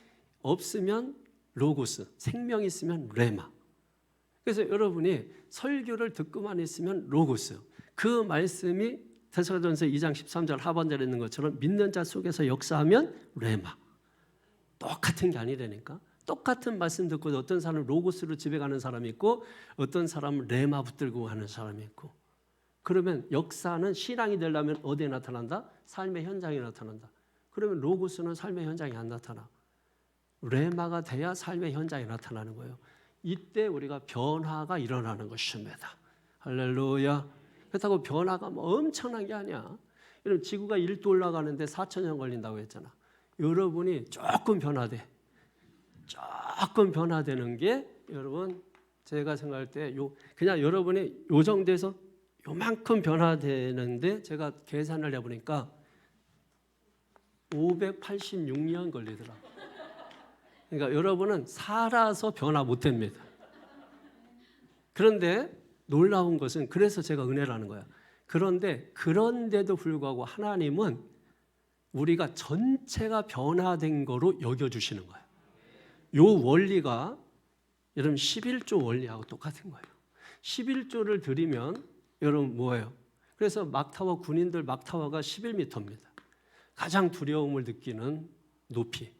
없으면 로고스, 생명이 있으면 레마. 그래서 여러분이 설교를 듣고만 있으면 로고스. 그 말씀이 데살로니가전서 2장 13절 하반절에 있는 것처럼 믿는 자 속에서 역사하면 레마. 똑같은 게 아니라니까. 똑같은 말씀 듣고 어떤 사람은 로고스로 집에 가는 사람이 있고 어떤 사람은 레마 붙들고 가는 사람이 있고. 그러면 역사는 신앙이 되려면 어디에 나타난다? 삶의 현장에 나타난다. 그러면 로고스는 삶의 현장에 안 나타나. 레마가 돼야 삶의 현장에 나타나는 거예요. 이때 우리가 변화가 일어나는 것입니다. 할렐루야. 그렇다고 변화가 뭐 엄청난 게 아니야. 여러분 지구가 1도 올라가는데 4,000년 걸린다고 했잖아. 여러분이 조금 변화되는 게 여러분 제가 생각할 때 그냥 여러분이 요 정도에서 요만큼 변화되는데 제가 계산을 해보니까 586년 걸리더라. 그러니까 여러분은 살아서 변화 못 됩니다. 그런데 놀라운 것은 그래서 제가 은혜라는 거야. 그런데도 불구하고 하나님은 우리가 전체가 변화된 거로 여겨주시는 거예요. 요 원리가 여러분 11조 원리하고 똑같은 거예요. 11조를 드리면 여러분 뭐예요? 그래서 막타워 군인들 막타워가 11m입니다. 가장 두려움을 느끼는 높이.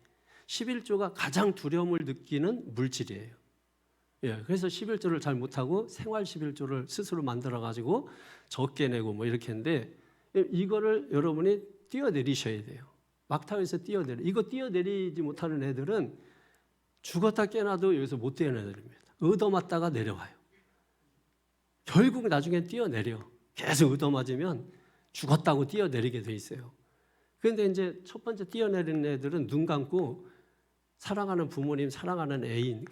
11조가 가장 두려움을 느끼는 물질이에요. 예, 그래서 11조를 잘 못하고 생활 11조를 스스로 만들어가지고 적게 내고 뭐 이렇게 했는데 이거를 여러분이 뛰어내리셔야 돼요. 막타워에서 이거 뛰어내리지 못하는 애들은 죽었다 깨나도 여기서 못 뛰어내립니다. 얻어맞다가 내려와요. 결국 나중에 뛰어내려. 계속 얻어맞으면 죽었다고 뛰어내리게 돼 있어요. 그런데 이제 첫 번째 뛰어내리는 애들은 눈 감고 사랑하는 부모님, 사랑하는 애인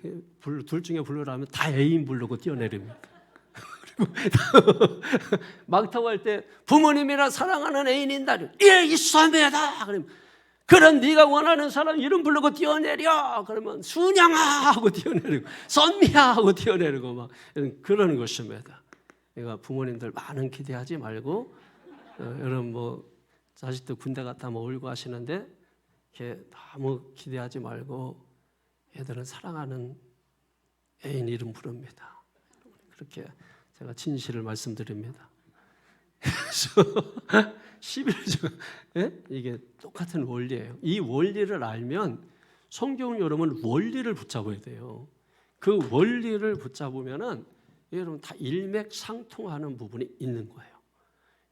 둘 중에 부르라면 다 애인 부르고 뛰어내립니다. 그리고 막타고 할 때 부모님이랑 사랑하는 애인인다. 예, 있습니다. 그러면 그런 네가 원하는 사람 이름 부르고 뛰어내려. 그러면 순양아 하고 뛰어내리고 선미야 하고 뛰어내리고 막 그러는 것입니다. 그러니까 부모님들 많은 기대하지 말고 여러분 뭐 자식들 군대 갔다 뭐 울고 하시는데 이렇게 너무 기대하지 말고 애들은 사랑하는 애인 이름 부릅니다. 그렇게 제가 진실을 말씀드립니다. 그래서 11조 이게 똑같은 원리예요. 이 원리를 알면 성경 여러분 원리를 붙잡아야 돼요. 그 원리를 붙잡으면은 여러분 다 일맥상통하는 부분이 있는 거예요.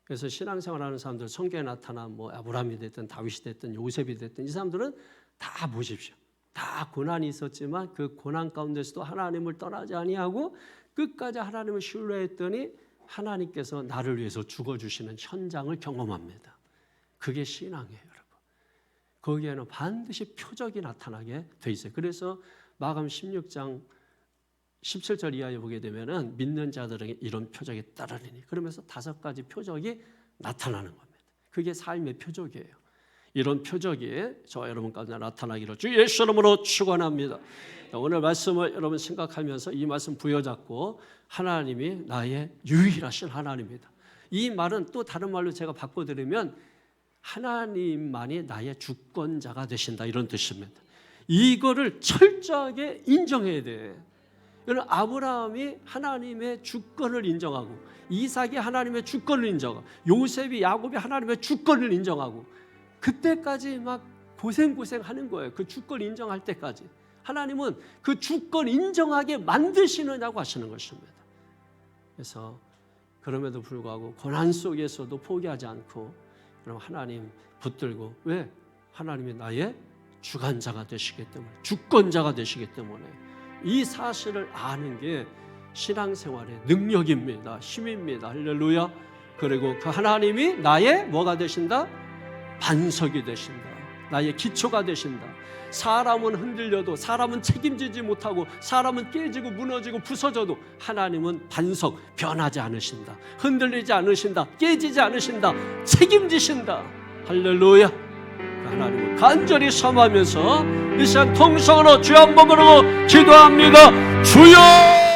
그래서 신앙생활하는 사람들 성경에 나타난 뭐 아브라함이 됐든 다윗이 됐든 요셉이 됐든 이 사람들은 다 보십시오. 다 고난이 있었지만 그 고난 가운데서도 하나님을 떠나지 아니하고 끝까지 하나님을 신뢰했더니 하나님께서 나를 위해서 죽어주시는 현장을 경험합니다. 그게 신앙이에요, 여러분. 거기에는 반드시 표적이 나타나게 돼 있어요. 그래서 마감 16장 17절 이하에 보게 되면은 믿는 자들에게 이런 표적이 따르리니 그러면서 5가지 표적이 나타나는 겁니다. 그게 삶의 표적이에요. 이런 표적이 저와 여러분 가운데 나타나기를 주 예수 이름으로 축원합니다. 오늘 말씀을 여러분 생각하면서 이 말씀 부여잡고 하나님이 나의 유일하신 하나님이다. 이 말은 또 다른 말로 제가 바꿔드리면 하나님만이 나의 주권자가 되신다 이런 뜻입니다. 이거를 철저하게 인정해야 돼. 여러분 아브라함이 하나님의 주권을 인정하고 이삭이 하나님의 주권을 인정하고 요셉이 야곱이 하나님의 주권을 인정하고 그때까지 막 고생하는 거예요. 그 주권 인정할 때까지 하나님은 그 주권 인정하게 만드시느냐고 하시는 것입니다. 그래서 그럼에도 불구하고 고난 속에서도 포기하지 않고 그럼 하나님 붙들고 왜? 하나님이 나의 주관자가 되시기 때문에 주권자가 되시기 때문에 이 사실을 아는 게 신앙생활의 능력입니다. 힘입니다. 할렐루야. 그리고 그 하나님이 나의 뭐가 되신다? 반석이 되신다. 나의 기초가 되신다. 사람은 흔들려도 사람은 책임지지 못하고 사람은 깨지고 무너지고 부서져도 하나님은 반석 변하지 않으신다. 흔들리지 않으신다. 깨지지 않으신다. 책임지신다. 할렐루야. 하나님을 간절히 섬하면서 이 시간 통성으로 주 한 번 부르고 기도합니다. 주여